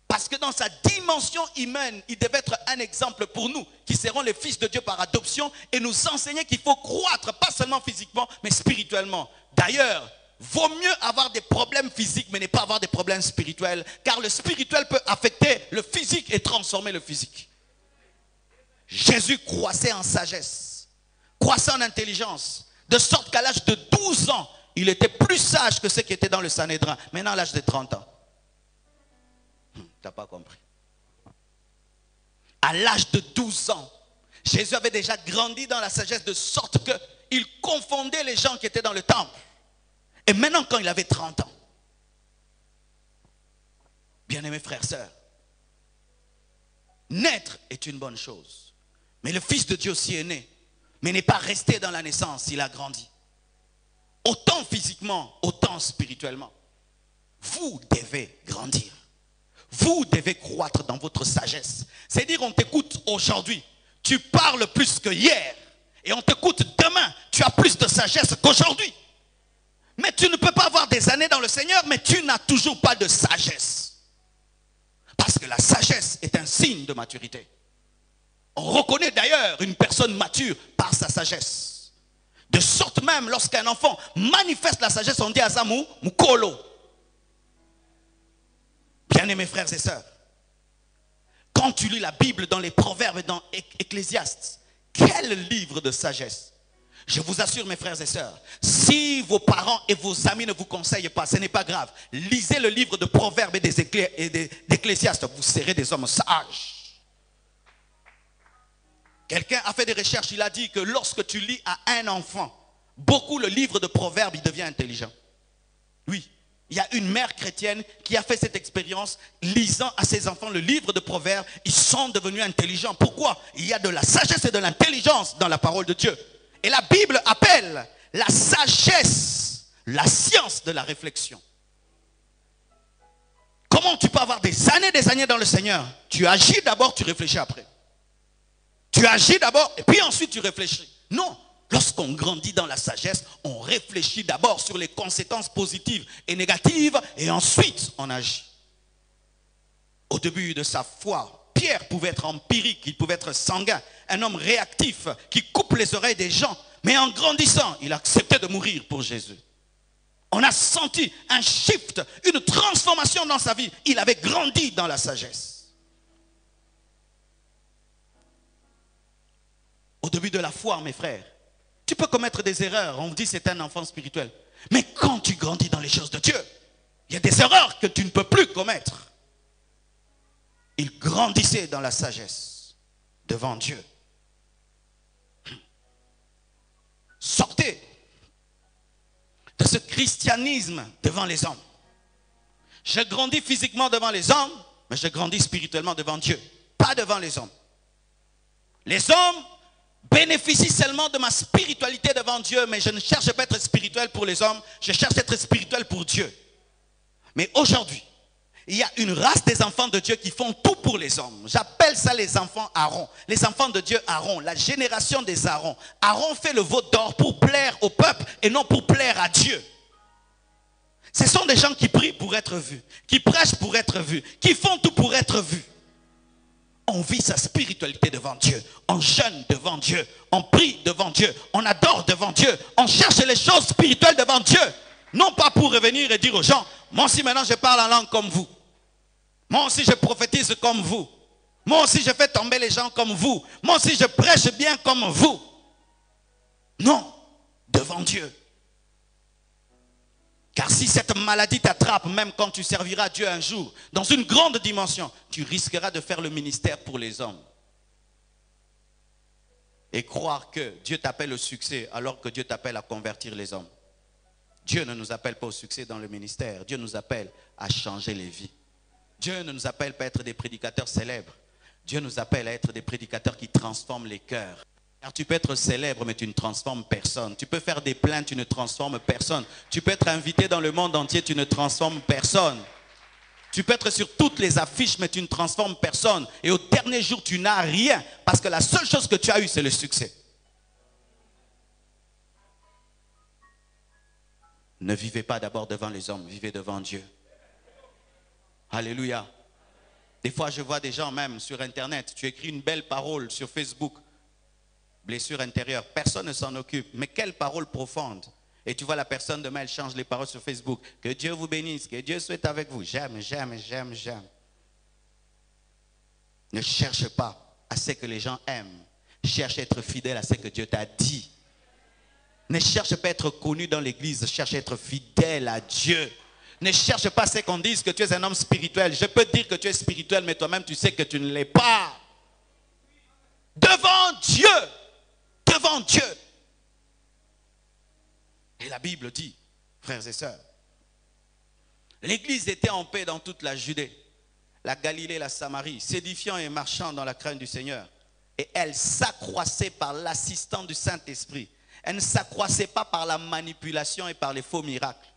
Parce que dans sa dimension humaine, il devait être un exemple pour nous, qui serons les fils de Dieu par adoption, et nous enseigner qu'il faut croître, pas seulement physiquement, mais spirituellement. D'ailleurs, vaut mieux avoir des problèmes physiques, mais ne pas avoir des problèmes spirituels, car le spirituel peut affecter le physique et transformer le physique. Jésus croissait en sagesse, croissait en intelligence, de sorte qu'à l'âge de 12 ans, il était plus sage que ceux qui étaient dans le Sanhédrin, maintenant à l'âge de 30 ans. Tu n'as pas compris. À l'âge de 12 ans, Jésus avait déjà grandi dans la sagesse de sorte qu'il confondait les gens qui étaient dans le temple. Et maintenant, quand il avait 30 ans, bien-aimés frères et sœurs, naître est une bonne chose. Mais le Fils de Dieu aussi est né, mais n'est pas resté dans la naissance, il a grandi. Autant physiquement, autant spirituellement. Vous devez grandir. Vous devez croître dans votre sagesse. C'est-à-dire, on t'écoute aujourd'hui, tu parles plus que hier. Et on t'écoute demain, tu as plus de sagesse qu'aujourd'hui. Mais tu ne peux pas avoir des années dans le Seigneur, mais tu n'as toujours pas de sagesse. Parce que la sagesse est un signe de maturité. On reconnaît d'ailleurs une personne mature par sa sagesse. De sorte même, lorsqu'un enfant manifeste la sagesse, on dit à ça Mukolo. Bien-aimés frères et sœurs, quand tu lis la Bible dans les Proverbes et dans Ecclésiaste, quel livre de sagesse! Je vous assure, mes frères et sœurs, si vos parents et vos amis ne vous conseillent pas, ce n'est pas grave. Lisez le livre de Proverbes et d'Ecclésiaste, vous serez des hommes sages. Quelqu'un a fait des recherches, il a dit que lorsque tu lis à un enfant, beaucoup le livre de Proverbes, il devient intelligent. Oui. Il y a une mère chrétienne qui a fait cette expérience, lisant à ses enfants le livre de Proverbes, ils sont devenus intelligents. Pourquoi? Il y a de la sagesse et de l'intelligence dans la parole de Dieu. Et la Bible appelle la sagesse la science de la réflexion. Comment tu peux avoir des années dans le Seigneur? Tu agis d'abord, tu réfléchis après. Tu agis d'abord et puis ensuite tu réfléchis. Non. Lorsqu'on grandit dans la sagesse, on réfléchit d'abord sur les conséquences positives et négatives et ensuite on agit. Au début de sa foi, Pierre pouvait être empirique, il pouvait être sanguin, un homme réactif qui coupe les oreilles des gens. Mais en grandissant, il acceptait de mourir pour Jésus. On a senti un shift, une transformation dans sa vie. Il avait grandi dans la sagesse. Au début de la foi, mes frères, tu peux commettre des erreurs, on vous dit c'est un enfant spirituel. Mais quand tu grandis dans les choses de Dieu, il y a des erreurs que tu ne peux plus commettre. Il grandissait dans la sagesse devant Dieu. Sortez de ce christianisme devant les hommes. Je grandis physiquement devant les hommes, mais je grandis spirituellement devant Dieu, pas devant les hommes. Les hommes bénéficient seulement de ma spiritualité devant Dieu, mais je ne cherche pas à être spirituel pour les hommes, je cherche à être spirituel pour Dieu. Mais aujourd'hui, il y a une race des enfants de Dieu qui font tout pour les hommes. J'appelle ça les enfants Aaron. Les enfants de Dieu Aaron, la génération des Aaron. Aaron fait le veau d'or pour plaire au peuple et non pour plaire à Dieu. Ce sont des gens qui prient pour être vus, qui prêchent pour être vus, qui font tout pour être vus. On vit sa spiritualité devant Dieu, on jeûne devant Dieu, on prie devant Dieu, on adore devant Dieu, on cherche les choses spirituelles devant Dieu. Non pas pour revenir et dire aux gens, moi aussi maintenant je parle en langue comme vous. Moi aussi je prophétise comme vous. Moi aussi je fais tomber les gens comme vous. Moi aussi je prêche bien comme vous. Non, devant Dieu. Car si cette maladie t'attrape, même quand tu serviras Dieu un jour, dans une grande dimension, tu risqueras de faire le ministère pour les hommes. Et croire que Dieu t'appelle au succès alors que Dieu t'appelle à convertir les hommes. Dieu ne nous appelle pas au succès dans le ministère. Dieu nous appelle à changer les vies. Dieu ne nous appelle pas à être des prédicateurs célèbres. Dieu nous appelle à être des prédicateurs qui transforment les cœurs. Car tu peux être célèbre, mais tu ne transformes personne. Tu peux faire des plaintes, tu ne transformes personne. Tu peux être invité dans le monde entier, tu ne transformes personne. Tu peux être sur toutes les affiches, mais tu ne transformes personne. Et au dernier jour, tu n'as rien. Parce que la seule chose que tu as eue, c'est le succès. Ne vivez pas d'abord devant les hommes, vivez devant Dieu. Alléluia. Des fois, je vois des gens même sur Internet, tu écris une belle parole sur Facebook, blessure intérieure, personne ne s'en occupe. Mais quelle parole profonde. Et tu vois la personne demain, elle change les paroles sur Facebook. Que Dieu vous bénisse, que Dieu soit avec vous. J'aime. Ne cherche pas à ce que les gens aiment. Cherche à être fidèle à ce que Dieu t'a dit. Ne cherche pas à être connu dans l'église, cherche à être fidèle à Dieu. Ne cherche pas ce qu'on dise que tu es un homme spirituel. Je peux dire que tu es spirituel, mais toi-même tu sais que tu ne l'es pas. Devant Dieu. Devant Dieu. Et la Bible dit, frères et sœurs, l'Église était en paix dans toute la Judée, la Galilée, la Samarie, s'édifiant et marchant dans la crainte du Seigneur. Et elle s'accroissait par l'assistance du Saint-Esprit. Elle ne s'accroissait pas par la manipulation et par les faux miracles.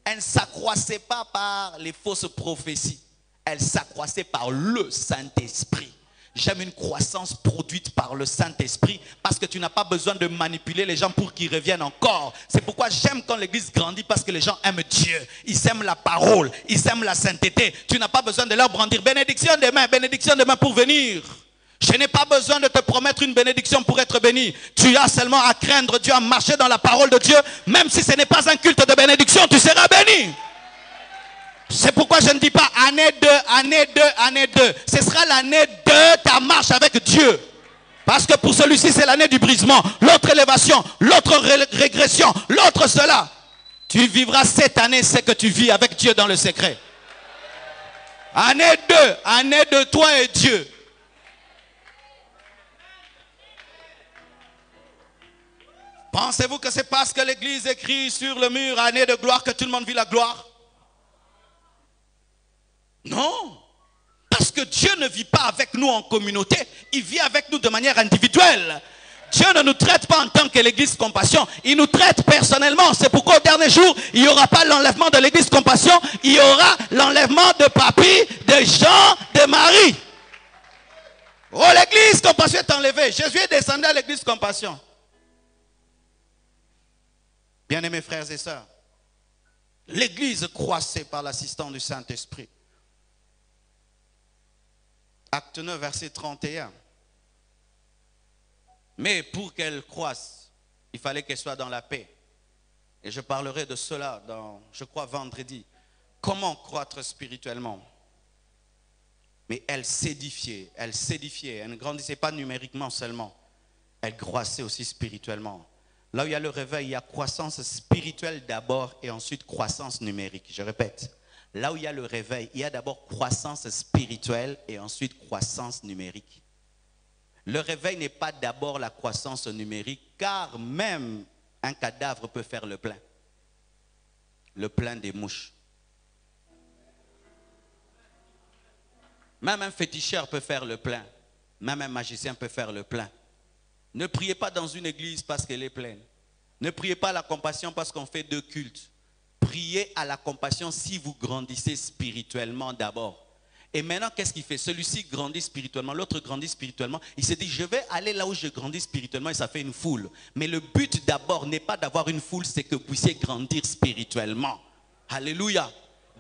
Elle ne s'accroissait pas par les fausses prophéties. Elle s'accroissait par le Saint-Esprit. J'aime une croissance produite par le Saint-Esprit parce que tu n'as pas besoin de manipuler les gens pour qu'ils reviennent encore. C'est pourquoi j'aime quand l'église grandit parce que les gens aiment Dieu. Ils aiment la parole, ils aiment la sainteté. Tu n'as pas besoin de leur brandir bénédiction demain pour venir. Je n'ai pas besoin de te promettre une bénédiction pour être béni. Tu as seulement à craindre Dieu, à marcher dans la parole de Dieu. Même si ce n'est pas un culte de bénédiction, tu seras béni. C'est pourquoi je ne dis pas année 2, année 2, année 2. Ce sera l'année 2, ta marche avec Dieu. Parce que pour celui-ci, c'est l'année du brisement. L'autre élévation, l'autre régression, l'autre cela. Tu vivras cette année ce que tu vis avec Dieu dans le secret. Année 2, année de toi et Dieu. Pensez-vous que c'est parce que l'église écrit sur le mur année de gloire que tout le monde vit la gloire? Non. Parce que Dieu ne vit pas avec nous en communauté. Il vit avec nous de manière individuelle. Dieu ne nous traite pas en tant que l'église Compassion. Il nous traite personnellement. C'est pourquoi au dernier jour, il n'y aura pas l'enlèvement de l'église Compassion. Il y aura l'enlèvement de Papy, de Jean, de Marie. Oh, l'église Compassion est enlevée. Jésus est descendu à l'église Compassion. Bien-aimés frères et sœurs, l'église croissait par l'assistance du Saint-Esprit. Acte 9, verset 31. Mais pour qu'elle croisse, il fallait qu'elle soit dans la paix. Et je parlerai de cela dans, je crois, vendredi. Comment croître spirituellement? Mais elle s'édifiait, elle ne grandissait pas numériquement seulement. Elle croissait aussi spirituellement. Là où il y a le réveil, il y a croissance spirituelle d'abord et ensuite croissance numérique. Je répète, là où il y a le réveil, il y a d'abord croissance spirituelle et ensuite croissance numérique. Le réveil n'est pas d'abord la croissance numérique, car même un cadavre peut faire le plein des mouches. Même un féticheur peut faire le plein, même un magicien peut faire le plein. Ne priez pas dans une église parce qu'elle est pleine. Ne priez pas à la compassion parce qu'on fait 2 cultes. Priez à la compassion si vous grandissez spirituellement d'abord. Et maintenant, qu'est-ce qu'il fait? Celui-ci grandit spirituellement, l'autre grandit spirituellement. Il se dit, je vais aller là où je grandis spirituellement et ça fait une foule. Mais le but d'abord n'est pas d'avoir une foule, c'est que vous puissiez grandir spirituellement. Alléluia.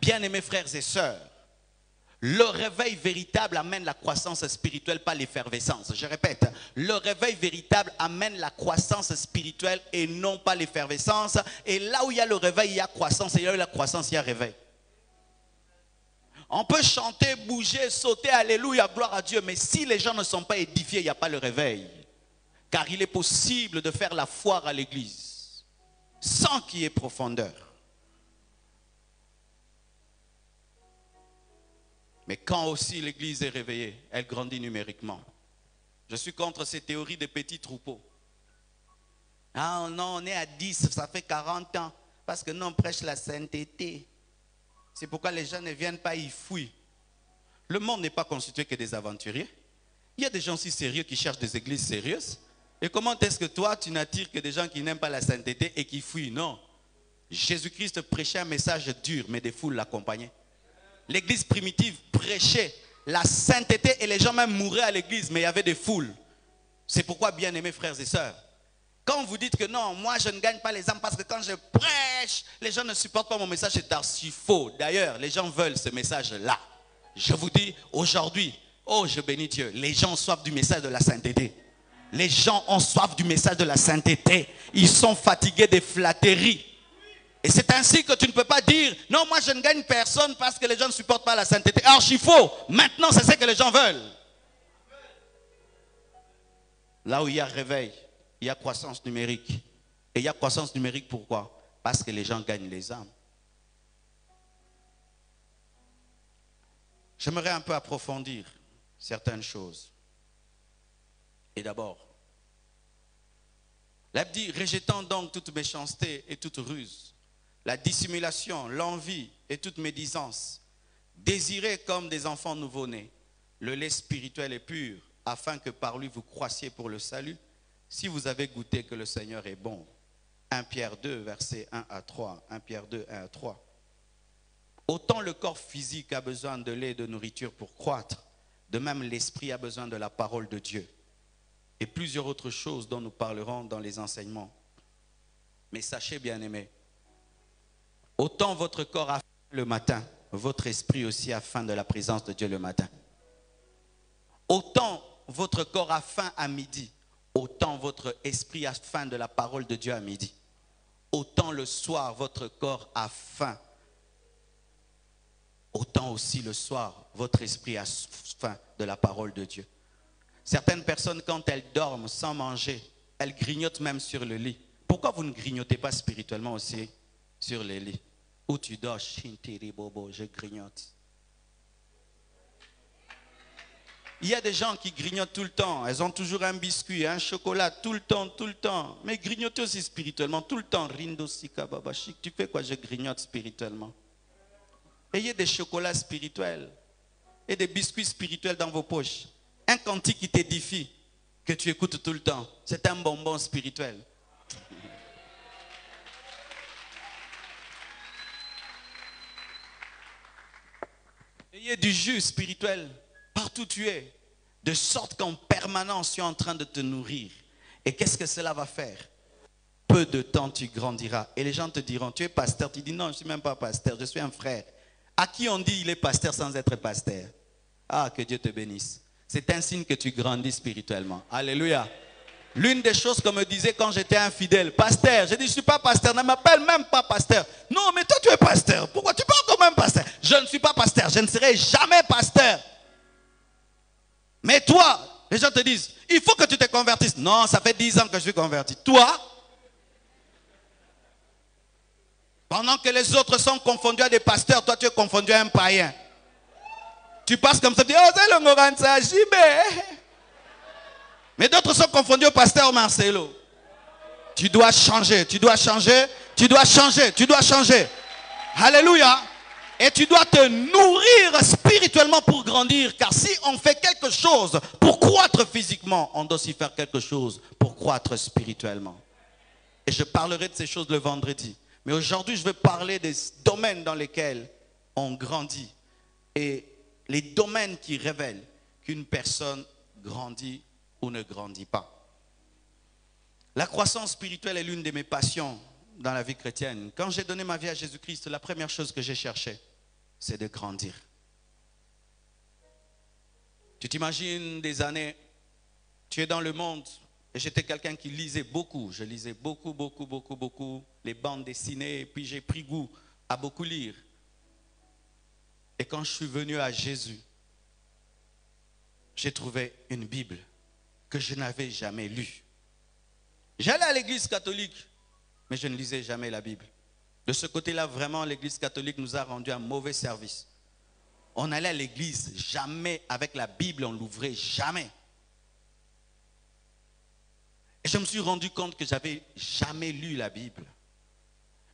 Bien-aimés frères et sœurs, le réveil véritable amène la croissance spirituelle, pas l'effervescence. Je répète, le réveil véritable amène la croissance spirituelle et non pas l'effervescence. Et là où il y a le réveil, il y a croissance. Et là où il y a la croissance, il y a réveil. On peut chanter, bouger, sauter, alléluia, gloire à Dieu. Mais si les gens ne sont pas édifiés, il n'y a pas le réveil. Car il est possible de faire la foire à l'église sans qu'il y ait profondeur. Mais quand aussi l'église est réveillée, elle grandit numériquement. Je suis contre ces théories de petits troupeaux. Ah non, on est à 10, ça fait 40 ans. Parce que nous, on prêche la sainteté. C'est pourquoi les gens ne viennent pas, ils fuient. Le monde n'est pas constitué que des aventuriers. Il y a des gens si sérieux qui cherchent des églises sérieuses. Et comment est-ce que toi, tu n'attires que des gens qui n'aiment pas la sainteté et qui fuient? Non. Jésus-Christ prêchait un message dur, mais des foules l'accompagnaient. L'église primitive prêchait la sainteté et les gens même mouraient à l'église, mais il y avait des foules. C'est pourquoi, bien aimés frères et sœurs, quand vous dites que non, moi je ne gagne pas les âmes parce que quand je prêche, les gens ne supportent pas mon message, c'est archi faux. D'ailleurs, les gens veulent ce message-là. Je vous dis aujourd'hui, oh je bénis Dieu, les gens ont soif du message de la sainteté. Les gens ont soif du message de la sainteté. Ils sont fatigués des flatteries. Et c'est ainsi que tu ne peux pas dire, non, moi je ne gagne personne parce que les gens ne supportent pas la sainteté. Archi faux. Maintenant, c'est ce que les gens veulent. Là où il y a réveil, il y a croissance numérique. Et il y a croissance numérique pourquoi? Parce que les gens gagnent les âmes. j'aimerais un peu approfondir certaines choses. Et d'abord, la Bible dit, rejetant donc toute méchanceté et toute ruse, la dissimulation, l'envie et toute médisance, désirez comme des enfants nouveau-nés le lait spirituel et pur, afin que par lui vous croissiez pour le salut, si vous avez goûté que le Seigneur est bon. 1 Pierre 2, versets 1 à 3. 1 Pierre 2, 1 à 3. Autant le corps physique a besoin de lait et de nourriture pour croître, de même l'esprit a besoin de la parole de Dieu. Et plusieurs autres choses dont nous parlerons dans les enseignements. Mais sachez, bien-aimés, autant votre corps a faim le matin, votre esprit aussi a faim de la présence de Dieu le matin. Autant votre corps a faim à midi, autant votre esprit a faim de la parole de Dieu à midi. Autant le soir, votre corps a faim. Autant aussi le soir, votre esprit a faim de la parole de Dieu. Certaines personnes, quand elles dorment sans manger, elles grignotent même sur le lit. Pourquoi vous ne grignotez pas spirituellement aussi sur les lits? Où tu dors, chintiri bobo, je grignote. Il y a des gens qui grignotent tout le temps. Elles ont toujours un biscuit, un chocolat, tout le temps, tout le temps. Mais grignotez aussi spirituellement, tout le temps. Rindo sika babashik. Tu fais quoi? Je grignote spirituellement. Ayez des chocolats spirituels et des biscuits spirituels dans vos poches. Un cantique qui t'édifie, que tu écoutes tout le temps. C'est un bonbon spirituel. Ayez du jus spirituel partout où tu es, de sorte qu'en permanence, tu es en train de te nourrir. Et qu'est-ce que cela va faire? Peu de temps, tu grandiras. Et les gens te diront, tu es pasteur. Tu dis, non, je ne suis même pas pasteur, je suis un frère. À qui on dit il est pasteur sans être pasteur? Ah, que Dieu te bénisse. C'est un signe que tu grandis spirituellement. Alléluia. L'une des choses qu'on me disait quand j'étais infidèle, pasteur, j'ai dit, je ne suis pas pasteur, ne m'appelle même pas pasteur. Non, mais toi tu es pasteur. Pourquoi tu parles comme un pasteur? Je ne suis pas pasteur, je ne serai jamais pasteur. Mais toi, les gens te disent, il faut que tu te convertisses. Non, ça fait 10 ans que je suis converti. Toi, pendant que les autres sont confondus à des pasteurs, toi tu es confondu à un païen. Tu passes comme ça, tu dis, oh c'est le Moranza, Jibé. Mais d'autres sont confondus au pasteur Marcelo. Tu dois changer, tu dois changer, tu dois changer, tu dois changer. Alléluia. Et tu dois te nourrir spirituellement pour grandir. Car si on fait quelque chose pour croître physiquement, on doit aussi faire quelque chose pour croître spirituellement. Et je parlerai de ces choses le vendredi. Mais aujourd'hui, je vais parler des domaines dans lesquels on grandit. Et les domaines qui révèlent qu'une personne grandit ou ne grandit pas. La croissance spirituelle est l'une de mes passions dans la vie chrétienne. Quand j'ai donné ma vie à Jésus-Christ, la première chose que j'ai cherché, c'est de grandir. Tu t'imagines des années, tu es dans le monde, et j'étais quelqu'un qui lisait beaucoup. Je lisais beaucoup les bandes dessinées, et puis j'ai pris goût à beaucoup lire. Et quand je suis venu à Jésus, j'ai trouvé une Bible que je n'avais jamais lue. J'allais à l'église catholique, mais je ne lisais jamais la Bible. De ce côté-là, vraiment, l'église catholique nous a rendu un mauvais service. On allait à l'église, jamais avec la Bible, on ne l'ouvrait jamais. Et je me suis rendu compte que je n'avais jamais lu la Bible.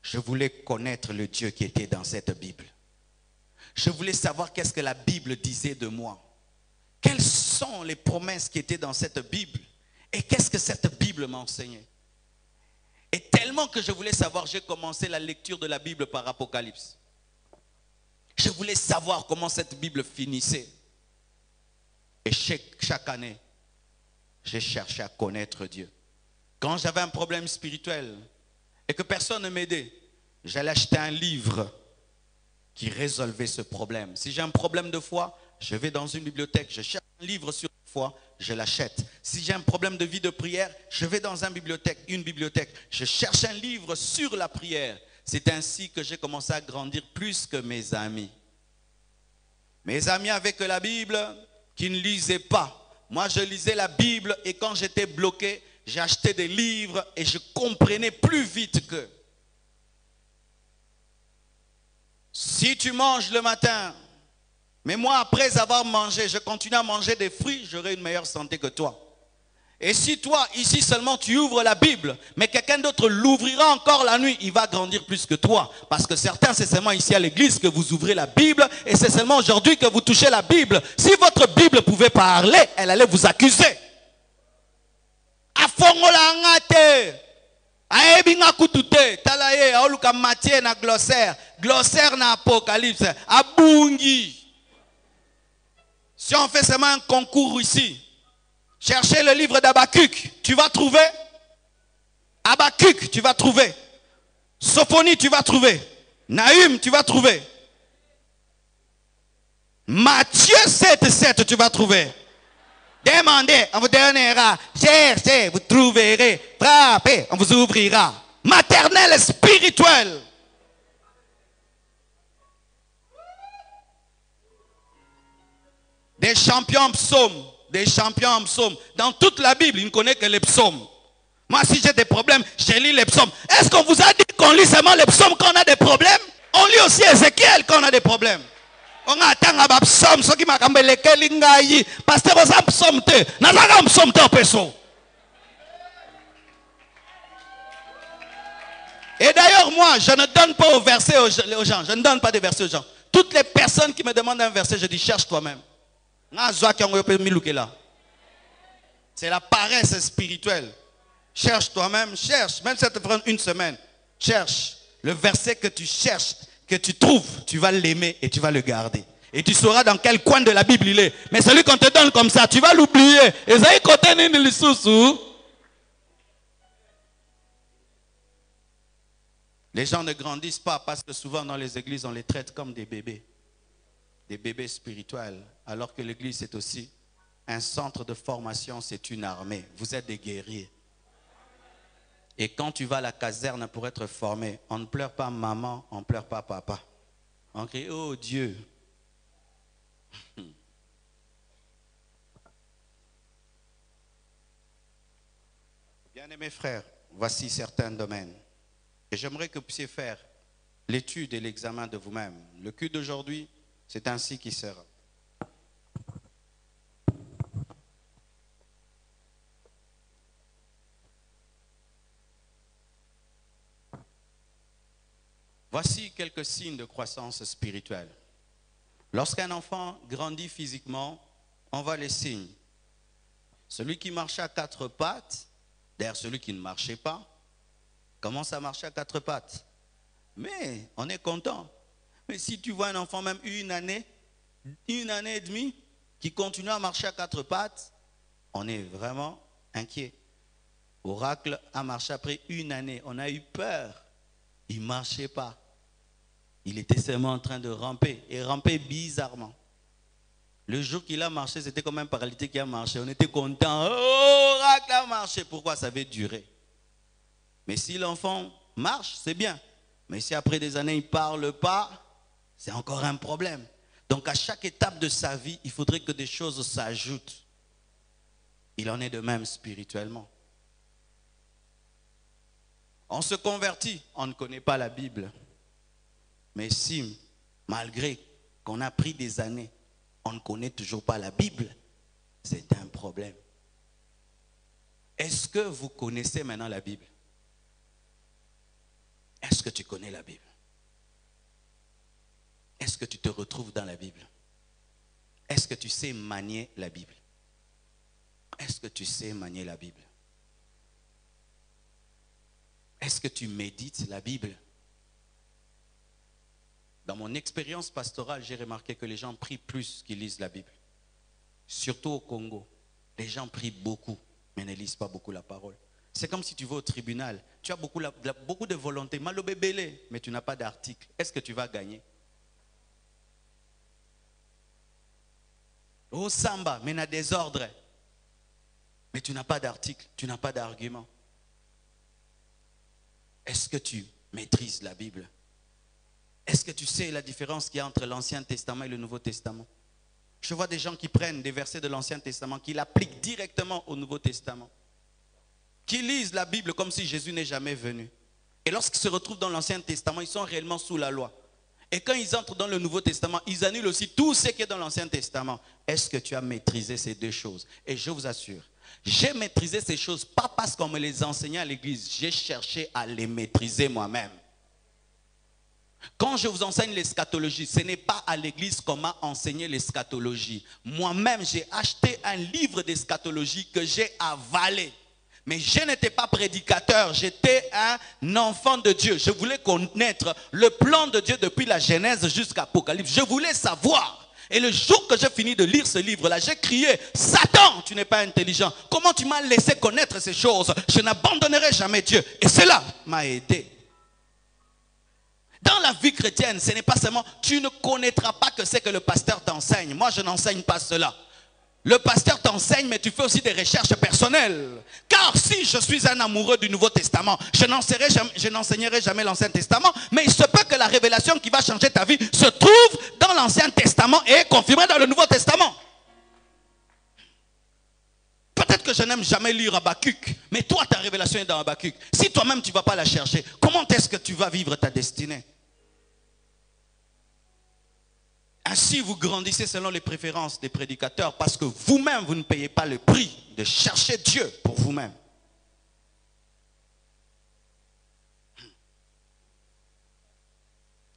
Je voulais connaître le Dieu qui était dans cette Bible. Je voulais savoir qu'est-ce que la Bible disait de moi. Quelles sont les promesses qui étaient dans cette Bible? Et qu'est-ce que cette Bible m'enseignait? Et tellement que je voulais savoir, j'ai commencé la lecture de la Bible par Apocalypse. Je voulais savoir comment cette Bible finissait. Et chaque année, j'ai cherché à connaître Dieu. Quand j'avais un problème spirituel et que personne ne m'aidait, j'allais acheter un livre qui résolvait ce problème. Si j'ai un problème de foi, je vais dans une bibliothèque, je cherche un livre sur la foi, je l'achète. Si j'ai un problème de vie de prière, je vais dans une bibliothèque, je cherche un livre sur la prière. C'est ainsi que j'ai commencé à grandir plus que mes amis. Mes amis avaient que la Bible, qui ne lisaient pas. Moi, je lisais la Bible et quand j'étais bloqué, j'ai acheté des livres et je comprenais plus vite qu'eux. Si tu manges le matin, Mais moi, après avoir mangé, je continue à manger des fruits, j'aurai une meilleure santé que toi. Et si toi, ici seulement, tu ouvres la Bible, mais quelqu'un d'autre l'ouvrira encore la nuit, il va grandir plus que toi. Parce que certains, c'est seulement ici à l'église que vous ouvrez la Bible, et c'est seulement aujourd'hui que vous touchez la Bible. Si votre Bible pouvait parler, elle allait vous accuser. Matthieu na glossaire na Apocalypse, abungi. Si on fait seulement un concours ici, cherchez le livre d'Habakkuk, tu vas trouver. Habakkuk, tu vas trouver. Sophonie, tu vas trouver. Nahum, tu vas trouver. Matthieu 7, tu vas trouver. Demandez, on vous donnera. Cherchez, vous trouverez. Frappez, on vous ouvrira. Maternelle spirituelle. Des champions en psaumes. Des champions en psaumes. Dans toute la Bible, il ne connaît que les psaumes. Moi, si j'ai des problèmes, je lis les psaumes. Est-ce qu'on vous a dit qu'on lit seulement les psaumes quand on a des problèmes? On lit aussi Ézéchiel quand on a des problèmes. On attend à psaume, ce qui m'a camé les kelingayi. Pasteur, on a psaume te. N'a psaume te peso. Et d'ailleurs, moi, je ne donne pas aux versets aux gens. Je ne donne pas des versets aux gens. Toutes les personnes qui me demandent un verset, je dis cherche toi-même. C'est la paresse spirituelle. Cherche toi-même, cherche. Même si ça te prend une semaine, cherche. Le verset que tu cherches, que tu trouves, tu vas l'aimer et tu vas le garder. Et tu sauras dans quel coin de la Bible il est. Mais celui qu'on te donne comme ça, tu vas l'oublier. Les gens ne grandissent pas parce que souvent dans les églises, on les traite comme des bébés. Des bébés spirituels. Alors que l'église, c'est aussi un centre de formation, c'est une armée. Vous êtes des guerriers. Et quand tu vas à la caserne pour être formé, on ne pleure pas maman, on ne pleure pas papa. On crie, oh Dieu. Bien-aimés frères, voici certains domaines. Et j'aimerais que vous puissiez faire l'étude et l'examen de vous-même. Le culte d'aujourd'hui, c'est ainsi qu'il sera. Voici quelques signes de croissance spirituelle. Lorsqu'un enfant grandit physiquement, on voit les signes. Celui qui marchait à quatre pattes, d'ailleurs celui qui ne marchait pas, commence à marcher à quatre pattes. Mais on est content. Mais si tu vois un enfant même une année et demie, qui continue à marcher à quatre pattes, on est vraiment inquiet. Oracle a marché après une année. On a eu peur. Il ne marchait pas. Il était seulement en train de ramper. Et ramper bizarrement. Le jour qu'il a marché, c'était comme un paralytique qui a marché. On était content. Oh, Oracle a marché. Pourquoi? Ça avait duré. Mais si l'enfant marche, c'est bien. Mais si après des années, il ne parle pas, c'est encore un problème. Donc à chaque étape de sa vie, il faudrait que des choses s'ajoutent. Il en est de même spirituellement. On se convertit, on ne connaît pas la Bible. Mais si, malgré qu'on a pris des années, on ne connaît toujours pas la Bible, c'est un problème. Est-ce que vous connaissez maintenant la Bible? Est-ce que tu connais la Bible? Est-ce que tu te retrouves dans la Bible? Est-ce que tu sais manier la Bible? Est-ce que tu sais manier la Bible? Est-ce que tu médites la Bible? Dans mon expérience pastorale, j'ai remarqué que les gens prient plus qu'ils lisent la Bible. Surtout au Congo. Les gens prient beaucoup, mais ne lisent pas beaucoup la parole. C'est comme si tu vas au tribunal. Tu as beaucoup de volonté, malobébélé, mais tu n'as pas d'article. Est-ce que tu vas gagner? Au samba, mais il y a des ordres. Mais tu n'as pas d'article, tu n'as pas d'argument. Est-ce que tu maîtrises la Bible? Est-ce que tu sais la différence qu'il y a entre l'Ancien Testament et le Nouveau Testament? Je vois des gens qui prennent des versets de l'Ancien Testament, qui l'appliquent directement au Nouveau Testament. Qui lisent la Bible comme si Jésus n'est jamais venu. Et lorsqu'ils se retrouvent dans l'Ancien Testament, ils sont réellement sous la loi. Et quand ils entrent dans le Nouveau Testament, ils annulent aussi tout ce qui est dans l'Ancien Testament. Est-ce que tu as maîtrisé ces deux choses? Et je vous assure, j'ai maîtrisé ces choses, pas parce qu'on me les enseignait à l'église. J'ai cherché à les maîtriser moi-même. Quand je vous enseigne l'eschatologie, ce n'est pas à l'église qu'on m'a enseigné l'eschatologie. Moi-même, j'ai acheté un livre d'eschatologie que j'ai avalé. Mais je n'étais pas prédicateur, j'étais un enfant de Dieu. Je voulais connaître le plan de Dieu depuis la Genèse jusqu'à l'Apocalypse. Je voulais savoir. Et le jour que j'ai fini de lire ce livre-là, j'ai crié, Satan, tu n'es pas intelligent. Comment tu m'as laissé connaître ces choses? Je n'abandonnerai jamais Dieu. Et cela m'a aidé. Dans la vie chrétienne, ce n'est pas seulement, tu ne connaîtras pas que c'est que le pasteur t'enseigne. Moi, je n'enseigne pas cela. Le pasteur t'enseigne, mais tu fais aussi des recherches personnelles. Car si je suis un amoureux du Nouveau Testament, je n'enseignerai jamais l'Ancien Testament, mais il se peut que la révélation qui va changer ta vie se trouve dans l'Ancien Testament et est confirmée dans le Nouveau Testament. Peut-être que je n'aime jamais lire Habakkuk, mais toi, ta révélation est dans Habakkuk. Si toi-même, tu ne vas pas la chercher, comment est-ce que tu vas vivre ta destinée? Ainsi, vous grandissez selon les préférences des prédicateurs parce que vous-même, vous ne payez pas le prix de chercher Dieu pour vous-même.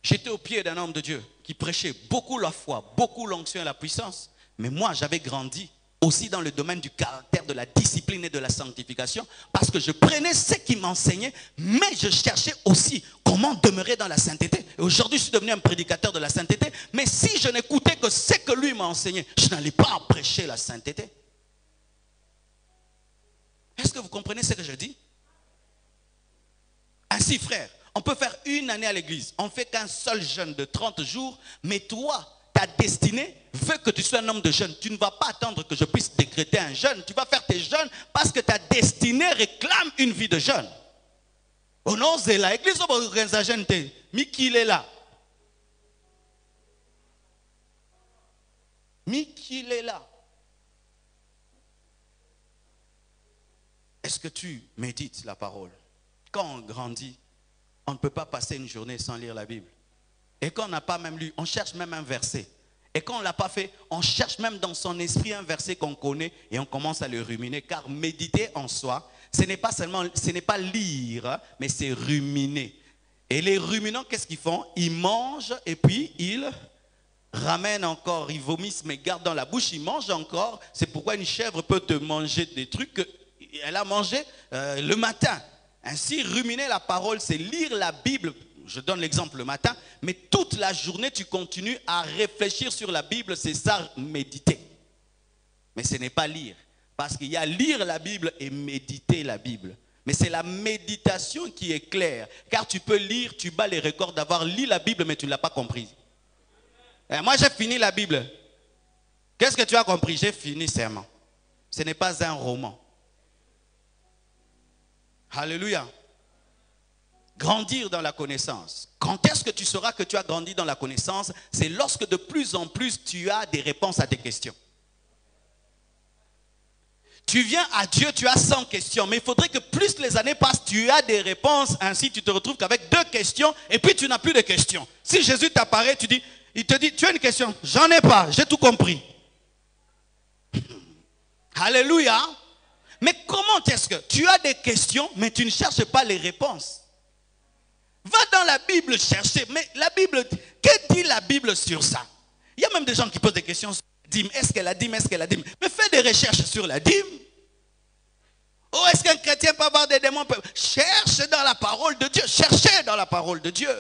J'étais au pied d'un homme de Dieu qui prêchait beaucoup la foi, beaucoup l'onction et la puissance. Mais moi, j'avais grandi aussi dans le domaine du caractère, de la discipline et de la sanctification, parce que je prenais ce qu'il m'enseignait, mais je cherchais aussi comment demeurer dans la sainteté. Et aujourd'hui, je suis devenu un prédicateur de la sainteté, mais si je n'écoutais que ce que lui m'a enseigné, je n'allais pas prêcher la sainteté. Est-ce que vous comprenez ce que je dis? Ainsi, frère, on peut faire une année à l'église, on ne fait qu'un seul jeûne de 30 jours, mais toi, ta destinée veut que tu sois un homme de jeûne. Tu ne vas pas attendre que je puisse décréter un jeûne. Tu vas faire tes jeûnes parce que ta destinée réclame une vie de jeûne. Oh non, c'est la église où vous jeûne, mais qui est là? Mais qui est là? Est-ce que tu médites la parole? Quand on grandit, on ne peut pas passer une journée sans lire la Bible. Et quand on n'a pas même lu, on cherche même un verset. Et quand on ne l'a pas fait, on cherche même dans son esprit un verset qu'on connaît et on commence à le ruminer. Car méditer en soi, ce n'est pas seulement, ce n'est pas lire, mais c'est ruminer. Et les ruminants, qu'est-ce qu'ils font? Ils mangent et puis ils ramènent encore, ils vomissent mais gardent dans la bouche, ils mangent encore. C'est pourquoi une chèvre peut te manger des trucs qu'elle a mangé le matin. Ainsi, ruminer la parole, c'est lire la Bible. Je donne l'exemple le matin, mais toute la journée, tu continues à réfléchir sur la Bible, c'est ça, méditer. Mais ce n'est pas lire, parce qu'il y a lire la Bible et méditer la Bible. Mais c'est la méditation qui est claire, car tu peux lire, tu bats les records d'avoir lu la Bible, mais tu ne l'as pas comprise. Et moi, j'ai fini la Bible. Qu'est-ce que tu as compris? J'ai fini seulement. Ce n'est pas un roman. Alléluia. Grandir dans la connaissance. Quand est-ce que tu sauras que tu as grandi dans la connaissance? C'est lorsque de plus en plus tu as des réponses à tes questions. Tu viens à Dieu, tu as 100 questions, mais il faudrait que plus les années passent, tu as des réponses, ainsi tu te retrouves qu'avec 2 questions et puis tu n'as plus de questions. Si Jésus t'apparaît, il te dit, tu as une question? J'en ai pas, j'ai tout compris. Alléluia. Mais comment est-ce que tu as des questions, mais tu ne cherches pas les réponses? Va dans la Bible chercher. Mais la Bible, que dit la Bible sur ça? Il y a même des gens qui posent des questions sur la dîme. Est-ce qu'elle a dîme? Est-ce qu'elle a dîme? Mais fais des recherches sur la dîme. Oh, est-ce qu'un chrétien peut avoir des démons? Cherche dans la parole de Dieu. Cherchez dans la parole de Dieu.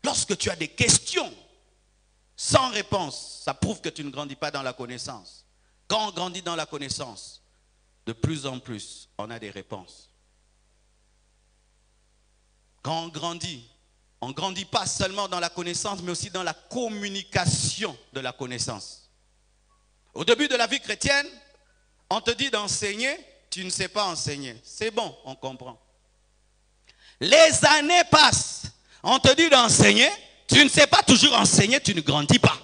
Lorsque tu as des questions sans réponse, ça prouve que tu ne grandis pas dans la connaissance. Quand on grandit dans la connaissance, de plus en plus, on a des réponses. Quand on ne grandit pas seulement dans la connaissance, mais aussi dans la communication de la connaissance. Au début de la vie chrétienne, on te dit d'enseigner, tu ne sais pas enseigner. C'est bon, on comprend. Les années passent, on te dit d'enseigner, tu ne sais pas toujours enseigner, tu ne grandis pas.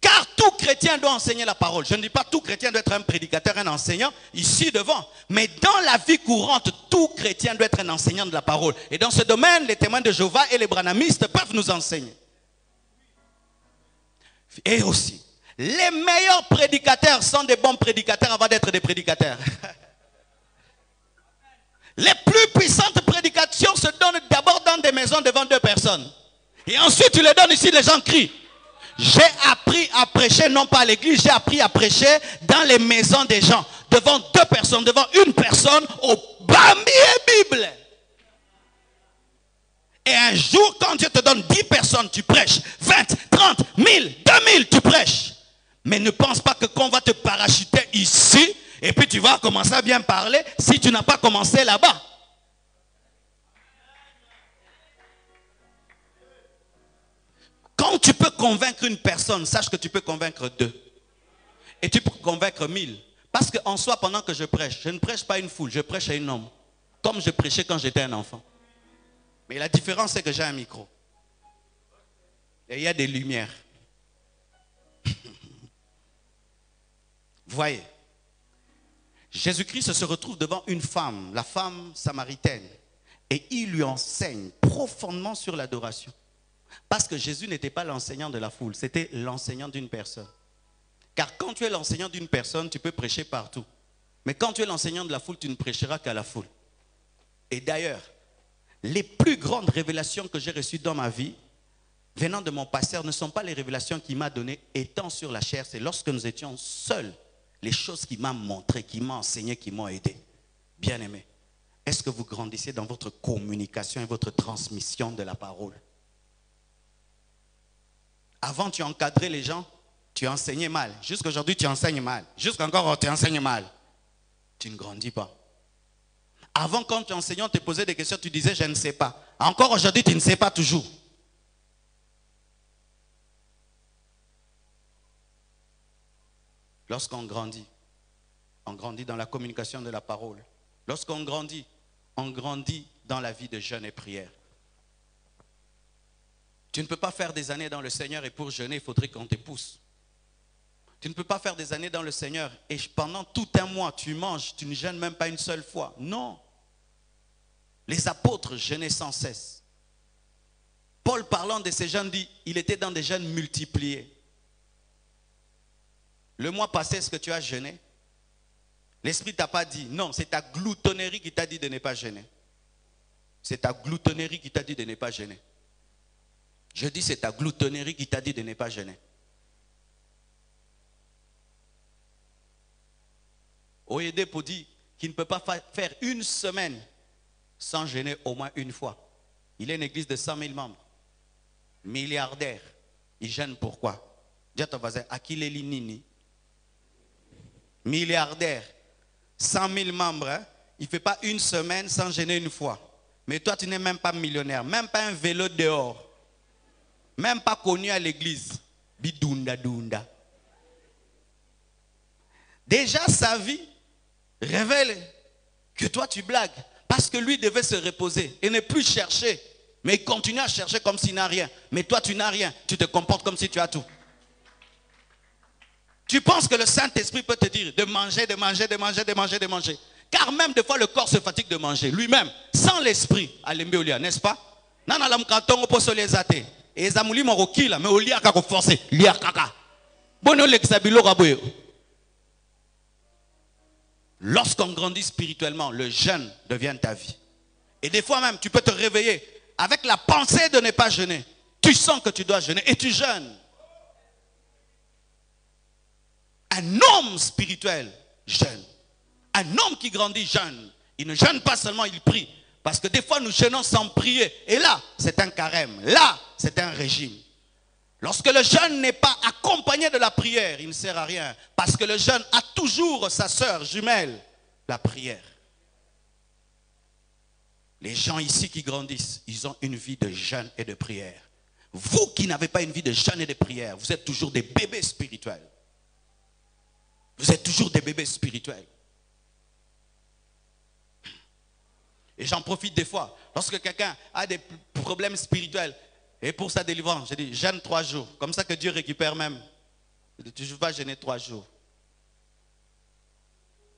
Car Car tout chrétien doit enseigner la parole. Je ne dis pas tout chrétien doit être un prédicateur, un enseignant, ici devant. Mais dans la vie courante, tout chrétien doit être un enseignant de la parole. Et dans ce domaine, les témoins de Jéhovah et les branhamistes peuvent nous enseigner. Et aussi, les meilleurs prédicateurs sont des bons prédicateurs avant d'être des prédicateurs. Les plus puissantes prédications se donnent d'abord dans des maisons devant 2 personnes. Et ensuite, tu les donnes ici, les gens crient. J'ai appris à prêcher, non pas à l'église, j'ai appris à prêcher dans les maisons des gens. Devant 2 personnes, devant une personne, au Bambi et Bible. Et un jour, quand Dieu te donne 10 personnes, tu prêches. 20, 30, 1000, 2000, tu prêches. Mais ne pense pas que qu'on va te parachuter ici, et puis tu vas commencer à bien parler si tu n'as pas commencé là-bas. Quand tu peux convaincre une personne, sache que tu peux convaincre 2. Et tu peux convaincre 1000. Parce qu'en soi, pendant que je prêche, je ne prêche pas à une foule, je prêche à un homme. Comme je prêchais quand j'étais un enfant. Mais la différence, c'est que j'ai un micro. Et il y a des lumières. Voyez. Jésus-Christ se retrouve devant une femme, la femme samaritaine. Et il lui enseigne profondément sur l'adoration. Parce que Jésus n'était pas l'enseignant de la foule, c'était l'enseignant d'une personne. Car quand tu es l'enseignant d'une personne, tu peux prêcher partout. Mais quand tu es l'enseignant de la foule, tu ne prêcheras qu'à la foule. Et d'ailleurs, les plus grandes révélations que j'ai reçues dans ma vie, venant de mon pasteur, ne sont pas les révélations qu'il m'a données étant sur la chair. C'est lorsque nous étions seuls, les choses qu'il m'a montrées, qu'il m'a enseignées, qui m'ont aidé. Bien-aimés, est-ce que vous grandissez dans votre communication et votre transmission de la parole? Avant, tu encadrais les gens, tu enseignais mal. Jusqu'aujourd'hui, tu enseignes mal. Jusqu'encore, tu enseignes mal. Tu ne grandis pas. Avant, quand tu enseignais, on te posait des questions, tu disais, je ne sais pas. Encore aujourd'hui, tu ne sais pas toujours. Lorsqu'on grandit dans la communication de la parole. Lorsqu'on grandit, on grandit dans la vie de jeûne et prière. Tu ne peux pas faire des années dans le Seigneur et pour jeûner, il faudrait qu'on te pousse. Tu ne peux pas faire des années dans le Seigneur et pendant tout un mois, tu manges, tu ne jeûnes même pas une seule fois. Non. Les apôtres jeûnaient sans cesse. Paul, parlant de ces jeûnes, dit, il était dans des jeûnes multipliés. Le mois passé, est-ce que tu as jeûné? L'Esprit ne t'a pas dit, non, c'est ta gloutonnerie qui t'a dit de ne pas jeûner. C'est ta gloutonnerie qui t'a dit de ne pas jeûner. Je dis, c'est ta gloutonnerie qui t'a dit de ne pas jeûner. Oyedepo dit qu'il ne peut pas faire une semaine sans jeûner au moins une fois. Il est une église de 100 000 membres. Milliardaire. Il jeûne pourquoi? Dis à ton voisin, Akileli Nini. Milliardaire. 100 000 membres. Hein? Il ne fait pas une semaine sans jeûner une fois. Mais toi, tu n'es même pas millionnaire. Même pas un vélo dehors. Même pas connu à l'église. Bidunda dunda. Déjà sa vie révèle que toi tu blagues. Parce que lui devait se reposer et ne plus chercher. Mais il continue à chercher comme s'il n'a rien. Mais toi tu n'as rien. Tu te comportes comme si tu as tout. Tu penses que le Saint-Esprit peut te dire de manger, de manger, de manger, de manger, de manger. Car même des fois le corps se fatigue de manger. Lui-même, sans l'esprit, à l'embéolia, n'est-ce pas? Et Zamouli Morokila, mais au lia kako forcé, lia kaka. Bono l'exabilo raboyo. Lorsqu'on grandit spirituellement, le jeûne devient ta vie. Et des fois même, tu peux te réveiller avec la pensée de ne pas jeûner. Tu sens que tu dois jeûner et tu jeûnes. Un homme spirituel jeûne. Un homme qui grandit jeûne. Il ne jeûne pas seulement, il prie. Parce que des fois, nous jeûnons sans prier. Et là, c'est un carême. Là, c'est un régime. Lorsque le jeûne n'est pas accompagné de la prière, il ne sert à rien. Parce que le jeûne a toujours sa sœur jumelle, la prière. Les gens ici qui grandissent, ils ont une vie de jeûne et de prière. Vous qui n'avez pas une vie de jeûne et de prière, vous êtes toujours des bébés spirituels. Vous êtes toujours des bébés spirituels. Et j'en profite des fois, lorsque quelqu'un a des problèmes spirituels, et pour sa délivrance, je dis, jeûne 3 jours, comme ça que Dieu récupère même Tu vas jeûner 3 jours.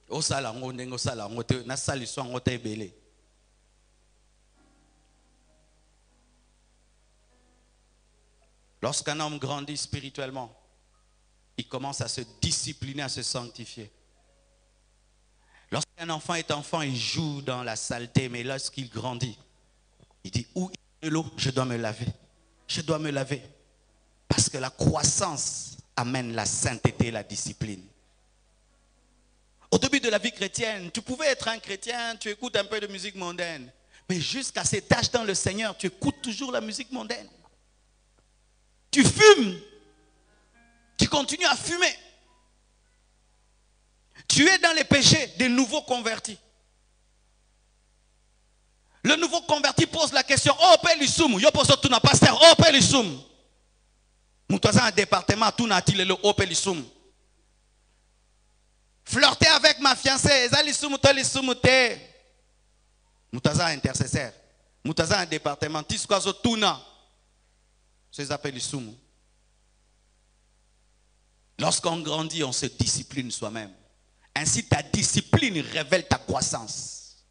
Au salango, nengo salango, na saliso ango te belé. Lorsqu'un homme grandit spirituellement, il commence à se discipliner, à se sanctifier. Lorsqu'un enfant est enfant, il joue dans la saleté, mais lorsqu'il grandit, il dit, où est l'eau? Je dois me laver. Je dois me laver. Parce que la croissance amène la sainteté et la discipline. Au début de la vie chrétienne, tu pouvais être un chrétien, tu écoutes un peu de musique mondaine. Mais jusqu'à cet âge dans le Seigneur, tu écoutes toujours la musique mondaine. Tu fumes. Tu continues à fumer. Tu es dans les péchés des nouveaux convertis. Le nouveau converti pose la question, oh Père Lissoum, yo pose tout na pasteur, oh Père Lissoum. Nous sommes un département, tout n'a il le oh Père Lissoum. Flirter avec ma fiancée, eza Lissoum to Lissoum te. Nous sommes un intercesseur. Nous sommes un département, tisquazo tout na. C'est appelé Lissoum. Lorsqu'on grandit, on se discipline soi-même. Ainsi, ta discipline révèle ta croissance.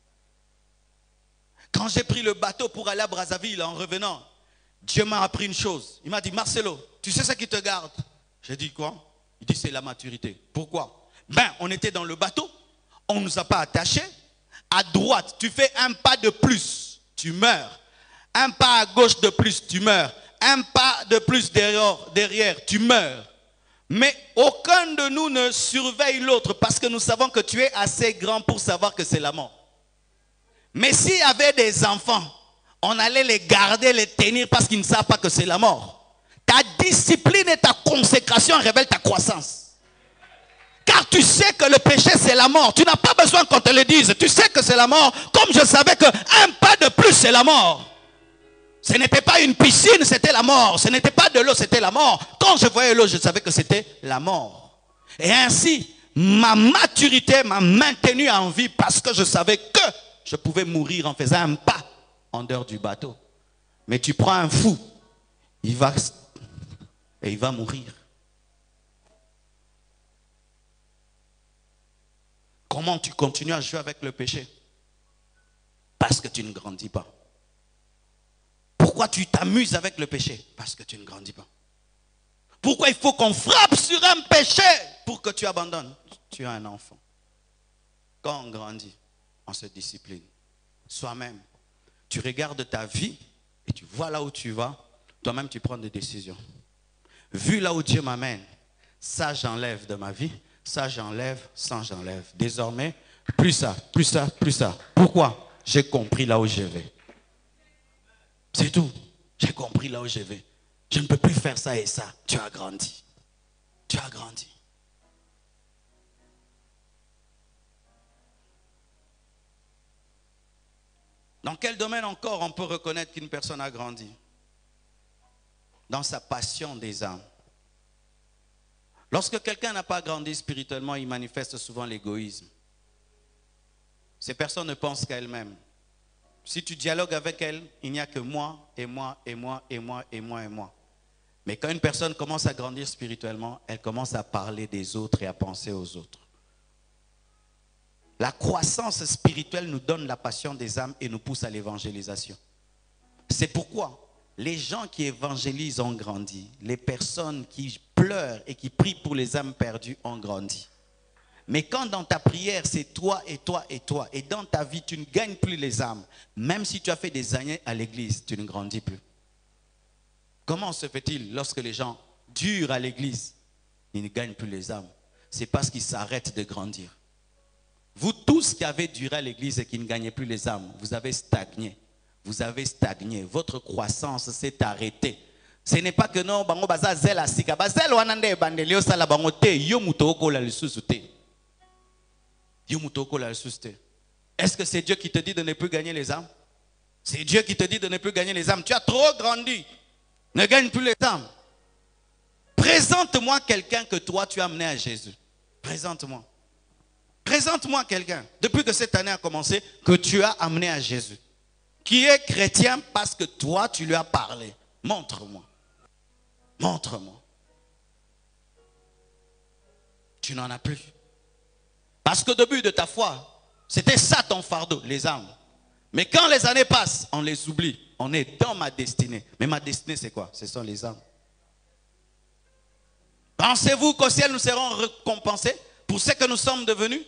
Quand j'ai pris le bateau pour aller à Brazzaville en revenant, Dieu m'a appris une chose. Il m'a dit, Marcelo, tu sais ce qui te garde? J'ai dit quoi? Il dit, c'est la maturité. Pourquoi? Ben, on était dans le bateau, on ne nous a pas attachés. À droite, tu fais un pas de plus, tu meurs. Un pas à gauche de plus, tu meurs. Un pas de plus derrière, tu meurs. Mais aucun de nous ne surveille l'autre parce que nous savons que tu es assez grand pour savoir que c'est la mort. Mais s'il y avait des enfants, on allait les garder, les tenir parce qu'ils ne savent pas que c'est la mort. Ta discipline et ta consécration révèlent ta croissance. Car tu sais que le péché c'est la mort. Tu n'as pas besoin qu'on te le dise. Tu sais que c'est la mort. Comme je savais qu'un pas de plus c'est la mort. Ce n'était pas une piscine, c'était la mort. Ce n'était pas de l'eau, c'était la mort. Quand je voyais l'eau, je savais que c'était la mort. Et ainsi, ma maturité m'a maintenu en vie parce que je savais que je pouvais mourir en faisant un pas en dehors du bateau. Mais tu prends un fou, il va mourir. Comment tu continues à jouer avec le péché? Parce que tu ne grandis pas. Pourquoi tu t'amuses avec le péché? Parce que tu ne grandis pas. Pourquoi il faut qu'on frappe sur un péché pour que tu abandonnes? Tu es un enfant. Quand on grandit, on se discipline. Soi-même, tu regardes ta vie et tu vois là où tu vas. Toi-même, tu prends des décisions. Vu là où Dieu m'amène, ça j'enlève de ma vie, ça j'enlève, ça j'enlève. Désormais, plus ça, plus ça, plus ça. Pourquoi? J'ai compris là où je vais. C'est tout. J'ai compris là où je vais. Je ne peux plus faire ça et ça. Tu as grandi. Tu as grandi. Dans quel domaine encore on peut reconnaître qu'une personne a grandi? Dans sa passion des âmes. Lorsque quelqu'un n'a pas grandi spirituellement, il manifeste souvent l'égoïsme. Ces personnes ne pensent qu'à elles-mêmes. Si tu dialogues avec elles, il n'y a que moi, et moi, et moi, et moi, et moi, et moi. Mais quand une personne commence à grandir spirituellement, elle commence à parler des autres et à penser aux autres. La croissance spirituelle nous donne la passion des âmes et nous pousse à l'évangélisation. C'est pourquoi les gens qui évangélisent ont grandi. Les personnes qui pleurent et qui prient pour les âmes perdues ont grandi. Mais quand dans ta prière, c'est toi et toi et toi, et dans ta vie, tu ne gagnes plus les âmes, même si tu as fait des années à l'église, tu ne grandis plus. Comment se fait-il lorsque les gens durent à l'église, ils ne gagnent plus les âmes? C'est parce qu'ils s'arrêtent de grandir. Vous tous qui avez duré à l'église et qui ne gagnez plus les âmes, vous avez stagné. Vous avez stagné. Votre croissance s'est arrêtée. Ce n'est pas que non, bango baza zel asika, bazel wanande bandelio sala bango te, yo mutoko la lisusu te. Est-ce que c'est Dieu qui te dit de ne plus gagner les âmes? C'est Dieu qui te dit de ne plus gagner les âmes. Tu as trop grandi. Ne gagne plus les âmes. Présente-moi quelqu'un que toi tu as amené à Jésus. Présente-moi. Présente-moi quelqu'un, depuis que cette année a commencé, que tu as amené à Jésus. Qui est chrétien parce que toi tu lui as parlé. Montre-moi. Montre-moi. Tu n'en as plus. Parce qu'au début de ta foi, c'était ça ton fardeau, les âmes. Mais quand les années passent, on les oublie. On est dans ma destinée. Mais ma destinée, c'est quoi? Ce sont les âmes. Pensez-vous qu'au ciel, nous serons récompensés pour ce que nous sommes devenus?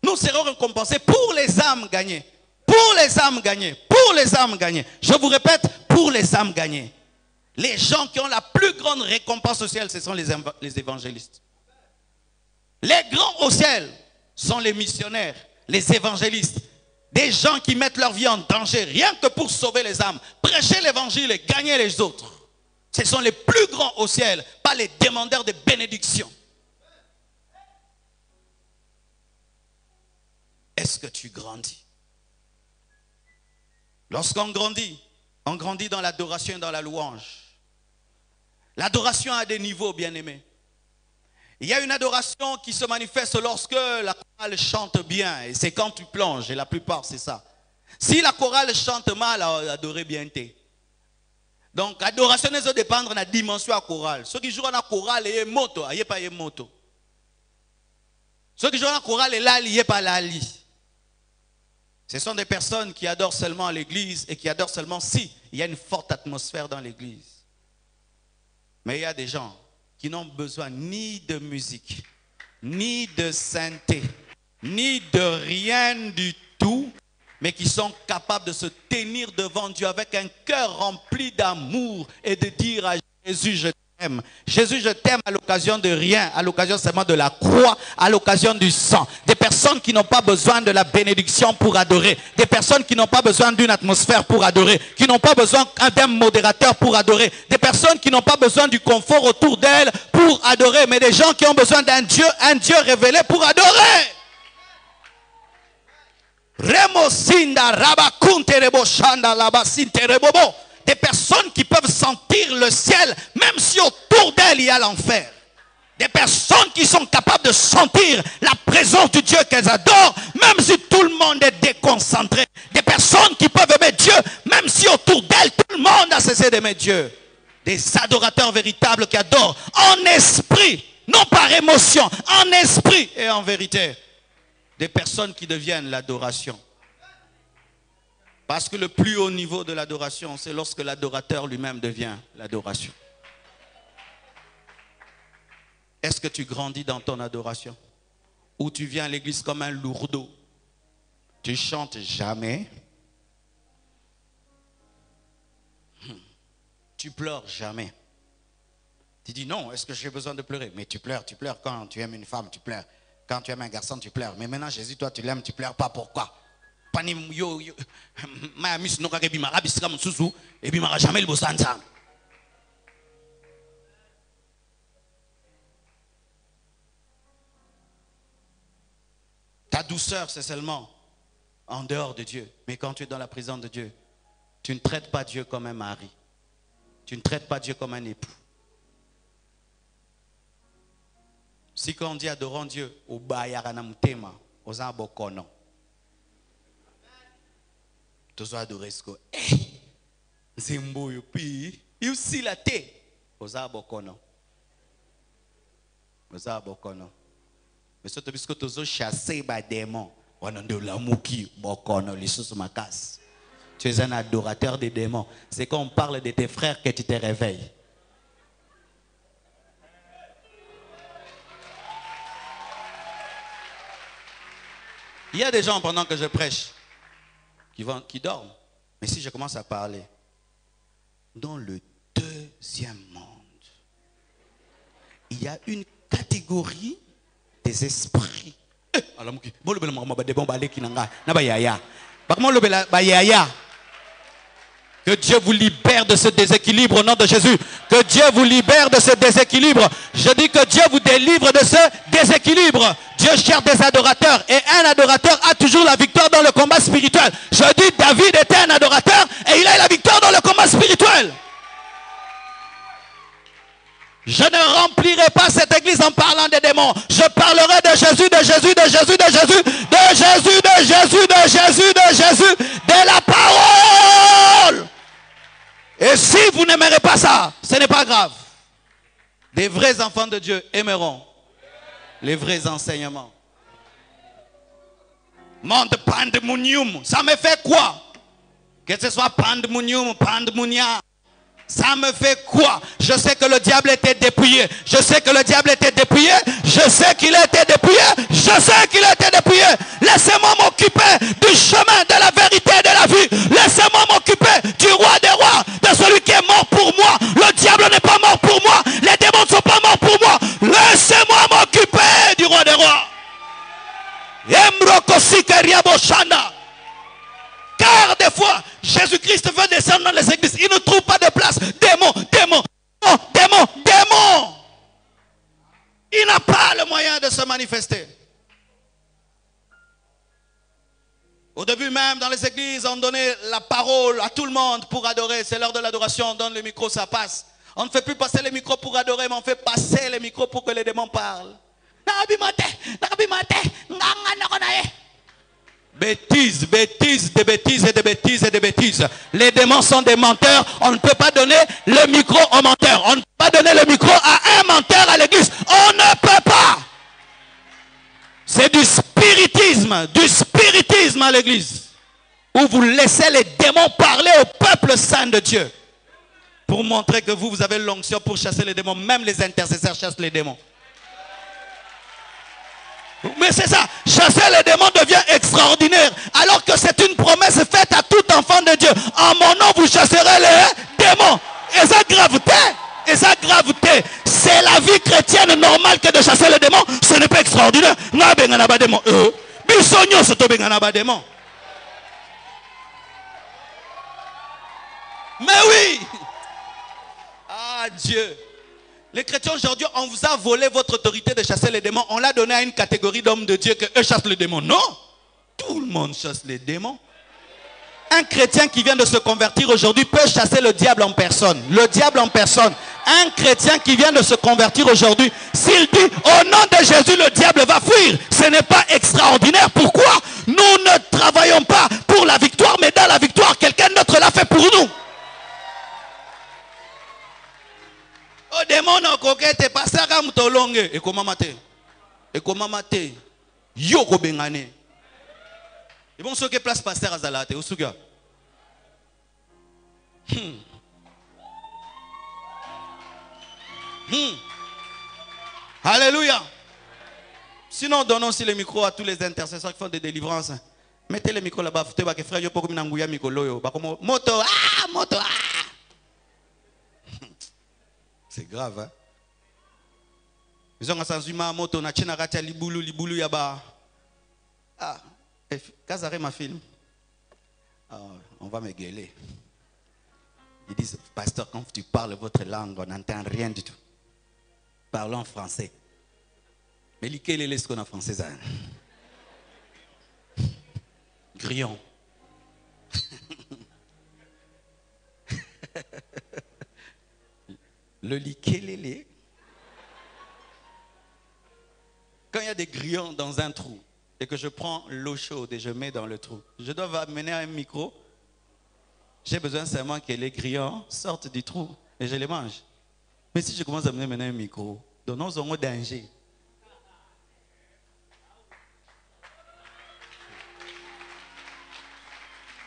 Nous serons récompensés pour les âmes gagnées. Pour les âmes gagnées. Pour les âmes gagnées. Je vous répète, pour les âmes gagnées. Les gens qui ont la plus grande récompense au ciel, ce sont les évangélistes. Les grands au ciel sont les missionnaires, les évangélistes. Des gens qui mettent leur vie en danger, rien que pour sauver les âmes. Prêcher l'évangile et gagner les autres. Ce sont les plus grands au ciel, pas les demandeurs de bénédictions. Est-ce que tu grandis? Lorsqu'on grandit, on grandit dans l'adoration et dans la louange. L'adoration a des niveaux, bien-aimés. Il y a une adoration qui se manifeste lorsque la chorale chante bien. Et c'est quand tu plonges. Et la plupart, c'est ça. Si la chorale chante mal, adorer bien t'es. Donc, l'adoration ne dépend de la dimension de la chorale. Ceux qui jouent dans la chorale, ils sont moto. Ils ne sont pas moto. Ceux qui jouent dans la chorale, ils ne sont pas lali. Ce sont des personnes qui adorent seulement l'église et qui adorent seulement si il y a une forte atmosphère dans l'église. Mais il y a des gens qui n'ont besoin ni de musique, ni de synthé, ni de rien du tout, mais qui sont capables de se tenir devant Dieu avec un cœur rempli d'amour et de dire à Jésus, je t'aime. Jésus, je t'aime à l'occasion de rien, à l'occasion seulement de la croix, à l'occasion du sang. Des personnes qui n'ont pas besoin de la bénédiction pour adorer. Des personnes qui n'ont pas besoin d'une atmosphère pour adorer. Qui n'ont pas besoin d'un modérateur pour adorer. Des personnes qui n'ont pas besoin du confort autour d'elles pour adorer. Mais des gens qui ont besoin d'un Dieu, un Dieu révélé pour adorer. Des personnes qui peuvent sentir le ciel, même si autour d'elles il y a l'enfer. Des personnes qui sont capables de sentir la présence du Dieu qu'elles adorent, même si tout le monde est déconcentré. Des personnes qui peuvent aimer Dieu, même si autour d'elles tout le monde a cessé d'aimer Dieu. Des adorateurs véritables qui adorent en esprit, non par émotion, en esprit et en vérité. Des personnes qui deviennent l'adoration. Parce que le plus haut niveau de l'adoration, c'est lorsque l'adorateur lui-même devient l'adoration. Est-ce que tu grandis dans ton adoration? Ou tu viens à l'église comme un lourdeau? Tu chantes jamais. Tu pleures jamais. Tu dis non, est-ce que j'ai besoin de pleurer? Mais tu pleures quand tu aimes une femme, tu pleures. Quand tu aimes un garçon, tu pleures. Mais maintenant, Jésus, toi, tu l'aimes, tu pleures pas. Pourquoi? Il Ta douceur, c'est seulement en dehors de Dieu. Mais quand tu es dans la présence de Dieu, tu ne traites pas Dieu comme un mari. Tu ne traites pas Dieu comme un époux. Si quand on dit adorons Dieu, au bayarana mutema, aux abokono. Tu dois adorer ce que Zimbo yupi, il aussi la té, aux abokono. Aux abokono. Mais surtout parce que tu dois chasser les démons. Tu es un adorateur des démons. C'est quand on parle de tes frères que tu te réveilles. Il y a des gens pendant que je prêche qui dorment. Mais si je commence à parler, dans le deuxième monde, il y a une catégorie des esprits. Que Dieu vous libère de ce déséquilibre au nom de Jésus. Que Dieu vous libère de ce déséquilibre. Je dis que Dieu vous délivre de ce déséquilibre. Dieu cherche des adorateurs. Et un adorateur a toujours la victoire dans le combat spirituel. Je dis David était un adorateur et il a eu la victoire dans le combat spirituel. Je ne remplirai pas cette église en parlant des démons. Je parlerai de Jésus, de Jésus, de Jésus, de Jésus, de Jésus, de Jésus, de Jésus, de Jésus, de la parole. Et si vous n'aimerez pas ça, ce n'est pas grave. Des vrais enfants de Dieu aimeront Les vrais enseignements. Monde pandemonium, ça me fait quoi? Que ce soit pandemonium, pandemounia. Ça me fait quoi? Je sais que le diable était dépouillé. Je sais que le diable était dépouillé. Je sais qu'il a été dépouillé. Je sais qu'il a été dépouillé. Laissez-moi m'occuper du chemin de la vérité et de la vie. Laissez-moi m'occuper du roi des rois, de celui qui est mort pour moi. Le diable n'est pas mort pour moi. Les démons ne sont pas morts pour moi. Laissez-moi m'occuper du roi des rois. Car des fois, Jésus-Christ veut descendre dans les églises. Il ne trouve pas de place. Démon, démon, démon, démon. Il n'a pas le moyen de se manifester. Au début même, dans les églises, on donnait la parole à tout le monde pour adorer. C'est l'heure de l'adoration, on donne le micro, ça passe. On ne fait plus passer les micros pour adorer, mais on fait passer les micros pour que les démons parlent. Bêtises, bêtises, des bêtises et des bêtises et des bêtises. Les démons sont des menteurs. On ne peut pas donner le micro aux menteurs. On ne peut pas donner le micro à un menteur à l'église. On ne peut pas. C'est du spiritisme à l'église. Où vous laissez les démons parler au peuple saint de Dieu. Pour montrer que vous avez l'onction pour chasser les démons. Même les intercesseurs chassent les démons. Mais c'est ça, chasser les démons devient extraordinaire. Alors que c'est une promesse faite à tout enfant de Dieu. En mon nom, vous chasserez les démons. Et ça gravité, c'est la vie chrétienne normale que de chasser les démons. Ce n'est pas extraordinaire. Mais oui. Ah Dieu. Les chrétiens aujourd'hui, on vous a volé votre autorité de chasser les démons. On l'a donné à une catégorie d'hommes de Dieu que eux chassent les démons. Non, tout le monde chasse les démons. Un chrétien qui vient de se convertir aujourd'hui peut chasser le diable en personne. Le diable en personne. Un chrétien qui vient de se convertir aujourd'hui, s'il dit au nom de Jésus, le diable va fuir. Ce n'est pas extraordinaire. Pourquoi? Nous ne travaillons pas pour la victoire, mais dans la victoire, quelqu'un d'autre l'a fait pour nous. Oh démon na kokete pasaka mutolonge ekomamate yoko bengane. Et bon ce que place pasteur azalate osuga. Alléluia. Sinon donnons aussi le micro à tous les intercesseurs qui font des délivrances. Mettez le micro là-bas, frère yo poko minanguya mikolo yo. Moto moto. C'est grave, hein? Ils ont entendu ma moto, na chena ratia libulu yaba. Ah, Kazare ma film. On va me gueuler. Ils disent, pasteur, quand tu parles votre langue, on n'entend rien du tout. Parlons en français. Mais quel est ce qu'on a en français? Grillon. Le likelele. Quand il y a des grillons dans un trou et que je prends l'eau chaude et je mets dans le trou, je dois amener un micro. J'ai besoin seulement que les grillons sortent du trou et je les mange. Mais si je commence à amener maintenant un micro, donnons un danger.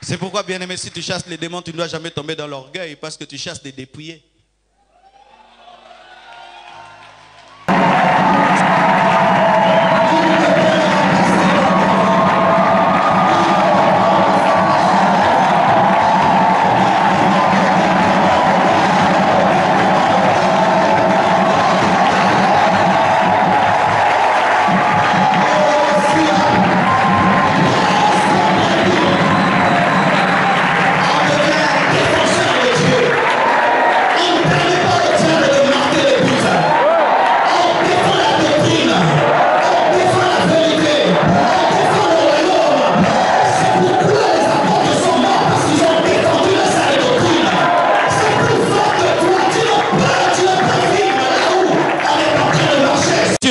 C'est pourquoi, bien aimé, si tu chasses les démons, tu ne dois jamais tomber dans l'orgueil parce que tu chasses des dépouillés.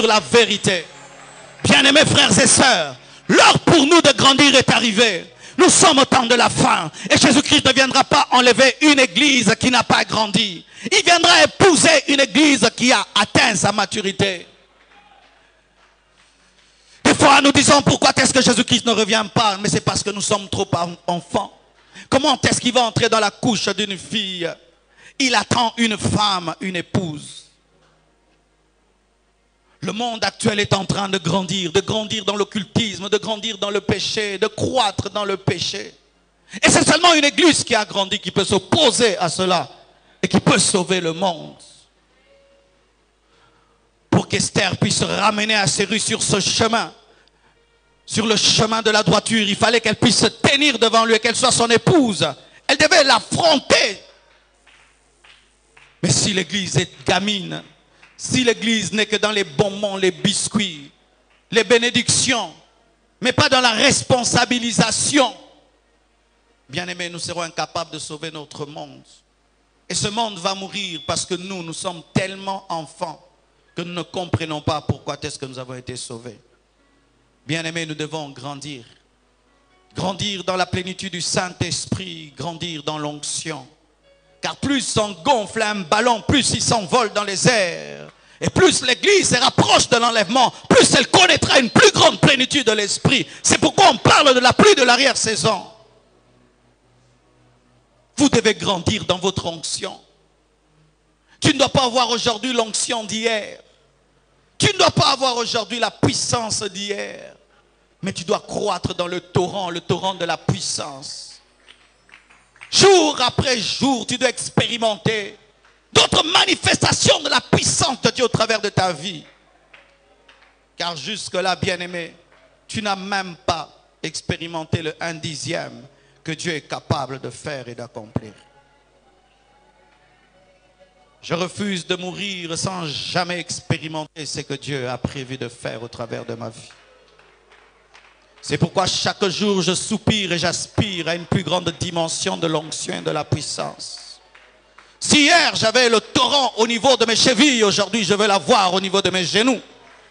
La vérité. Bien-aimés frères et sœurs, l'heure pour nous de grandir est arrivée. Nous sommes au temps de la fin. Et Jésus-Christ ne viendra pas enlever une église qui n'a pas grandi. Il viendra épouser une église qui a atteint sa maturité. Parfois, nous disons pourquoi est-ce que Jésus-Christ ne revient pas? Mais c'est parce que nous sommes trop enfants. Comment est-ce qu'il va entrer dans la couche d'une fille? Il attend une femme, une épouse. Le monde actuel est en train de grandir dans l'occultisme, de grandir dans le péché, de croître dans le péché. Et c'est seulement une église qui a grandi, qui peut s'opposer à cela et qui peut sauver le monde. Pour qu'Esther puisse ramener Assuérus sur ce chemin, sur le chemin de la droiture, il fallait qu'elle puisse se tenir devant lui et qu'elle soit son épouse. Elle devait l'affronter. Mais si l'église est gamine, si l'église n'est que dans les bonbons, les biscuits, les bénédictions, mais pas dans la responsabilisation, bien aimés, nous serons incapables de sauver notre monde. Et ce monde va mourir parce que nous sommes tellement enfants que nous ne comprenons pas pourquoi est-ce que nous avons été sauvés. Bien aimés, nous devons grandir. Grandir dans la plénitude du Saint-Esprit, grandir dans l'onction. Car plus on gonfle un ballon, plus il s'envole dans les airs. Et plus l'église se rapproche de l'enlèvement, plus elle connaîtra une plus grande plénitude de l'esprit. C'est pourquoi on parle de la pluie de l'arrière-saison. Vous devez grandir dans votre onction. Tu ne dois pas avoir aujourd'hui l'onction d'hier. Tu ne dois pas avoir aujourd'hui la puissance d'hier. Mais tu dois croître dans le torrent de la puissance. Jour après jour, tu dois expérimenter d'autres manifestations de la puissance de Dieu au travers de ta vie. Car jusque-là, bien-aimé, tu n'as même pas expérimenté le 1/10 que Dieu est capable de faire et d'accomplir. Je refuse de mourir sans jamais expérimenter ce que Dieu a prévu de faire au travers de ma vie. C'est pourquoi chaque jour je soupire et j'aspire à une plus grande dimension de l'onction et de la puissance. Si hier j'avais le torrent au niveau de mes chevilles, aujourd'hui je veux l'avoir au niveau de mes genoux.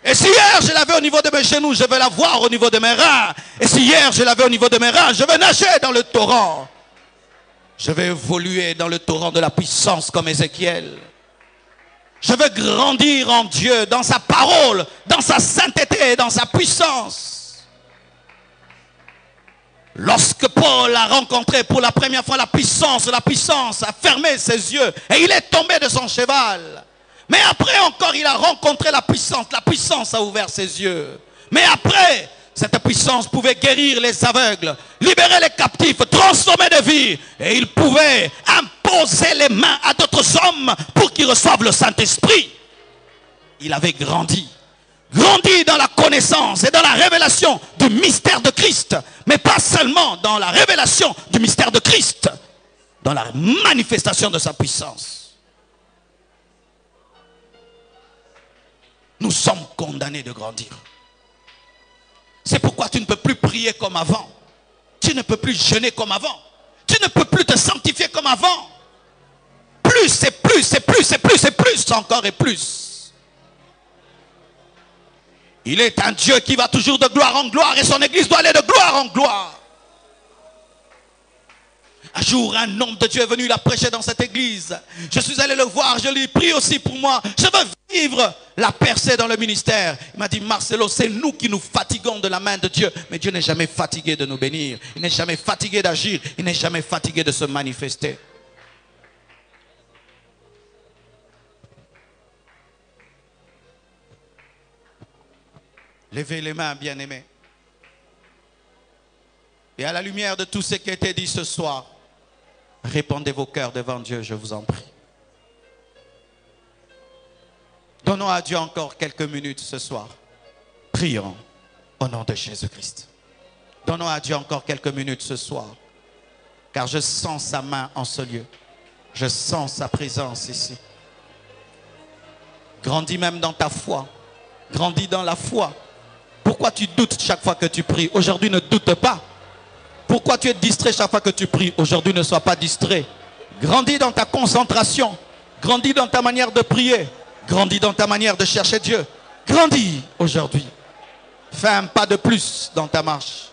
Et si hier je l'avais au niveau de mes genoux, je veux l'avoir au niveau de mes reins. Et si hier je l'avais au niveau de mes reins, je veux nager dans le torrent. Je vais évoluer dans le torrent de la puissance comme Ézéchiel. Je veux grandir en Dieu, dans sa parole, dans sa sainteté, dans sa puissance. Lorsque Paul a rencontré pour la première fois la puissance a fermé ses yeux et il est tombé de son cheval. Mais après encore, il a rencontré la puissance a ouvert ses yeux. Mais après, cette puissance pouvait guérir les aveugles, libérer les captifs, transformer des vies. Et il pouvait imposer les mains à d'autres hommes pour qu'ils reçoivent le Saint-Esprit. Il avait grandi dans la connaissance et dans la révélation du mystère de Christ. Mais pas seulement dans la révélation du mystère de Christ, dans la manifestation de sa puissance. Nous sommes condamnés de grandir. C'est pourquoi tu ne peux plus prier comme avant. Tu ne peux plus jeûner comme avant. Tu ne peux plus te sanctifier comme avant. Plus et plus et plus et plus et plus encore et plus. Il est un Dieu qui va toujours de gloire en gloire et son église doit aller de gloire en gloire. Un jour, un homme de Dieu est venu, il a prêché dans cette église. Je suis allé le voir, je lui ai prié aussi pour moi. Je veux vivre la percée dans le ministère. Il m'a dit, Marcelo, c'est nous qui nous fatiguons de la main de Dieu. Mais Dieu n'est jamais fatigué de nous bénir. Il n'est jamais fatigué d'agir. Il n'est jamais fatigué de se manifester. Levez les mains, bien-aimés. Et à la lumière de tout ce qui a été dit ce soir, répandez vos cœurs devant Dieu, je vous en prie. Donnons à Dieu encore quelques minutes ce soir. Prions au nom de Jésus-Christ. Donnons à Dieu encore quelques minutes ce soir. Car je sens sa main en ce lieu. Je sens sa présence ici. Grandis même dans ta foi. Grandis dans la foi. Pourquoi tu doutes chaque fois que tu pries? Aujourd'hui, ne doute pas. Pourquoi tu es distrait chaque fois que tu pries? Aujourd'hui, ne sois pas distrait. Grandis dans ta concentration. Grandis dans ta manière de prier. Grandis dans ta manière de chercher Dieu. Grandis aujourd'hui. Fais un pas de plus dans ta marche.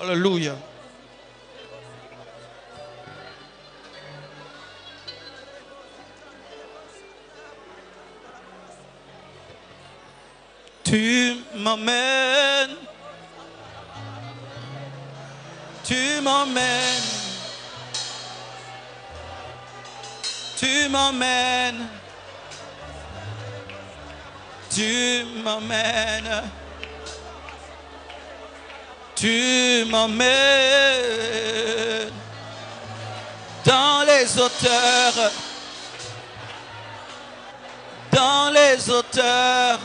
Alléluia. m'emmènes, tu m'emmènes, tu m'emmènes, tu m'emmènes, tu m'emmènes dans les hauteurs, dans les hauteurs,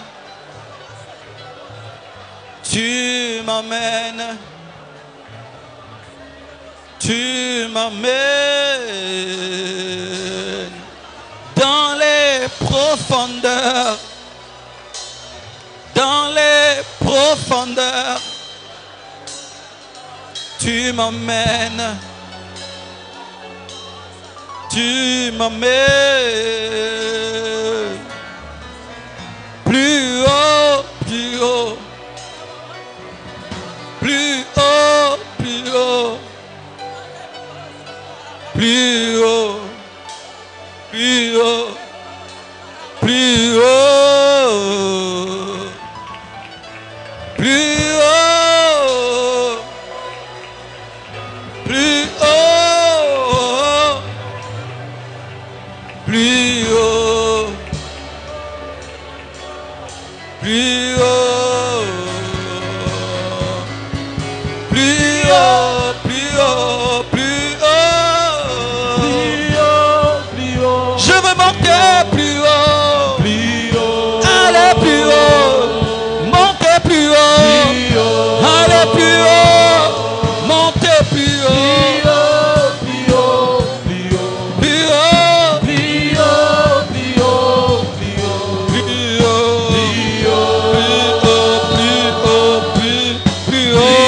tu m'emmènes, tu m'emmènes dans les profondeurs, dans les profondeurs, tu m'emmènes, tu m'emmènes plus haut, plus haut, plus haut, plus haut, plus haut, plus haut, plus haut, plus haut, plus haut, plus haut, plus haut, plus haut, plus haut, plus haut, plus haut. Je veux monter plus haut, aller plus haut, monter plus haut, aller plus haut, monter plus haut, plus haut, plus haut, plus haut, plus haut, plus haut, plus haut, plus haut, plus haut, plus haut.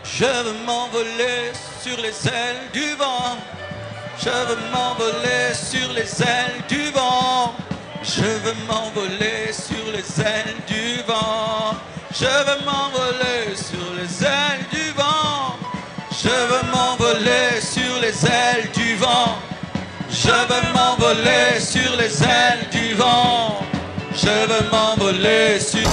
Je veux m'envoler sur les ailes du vent. Je veux m'envoler sur les ailes du vent. Je veux m'envoler sur les ailes du vent. Je veux m'envoler sur les ailes du vent. Je veux m'envoler sur les ailes du vent. Je veux m'envoler sur les ailes du vent. Je veux m'envoler sur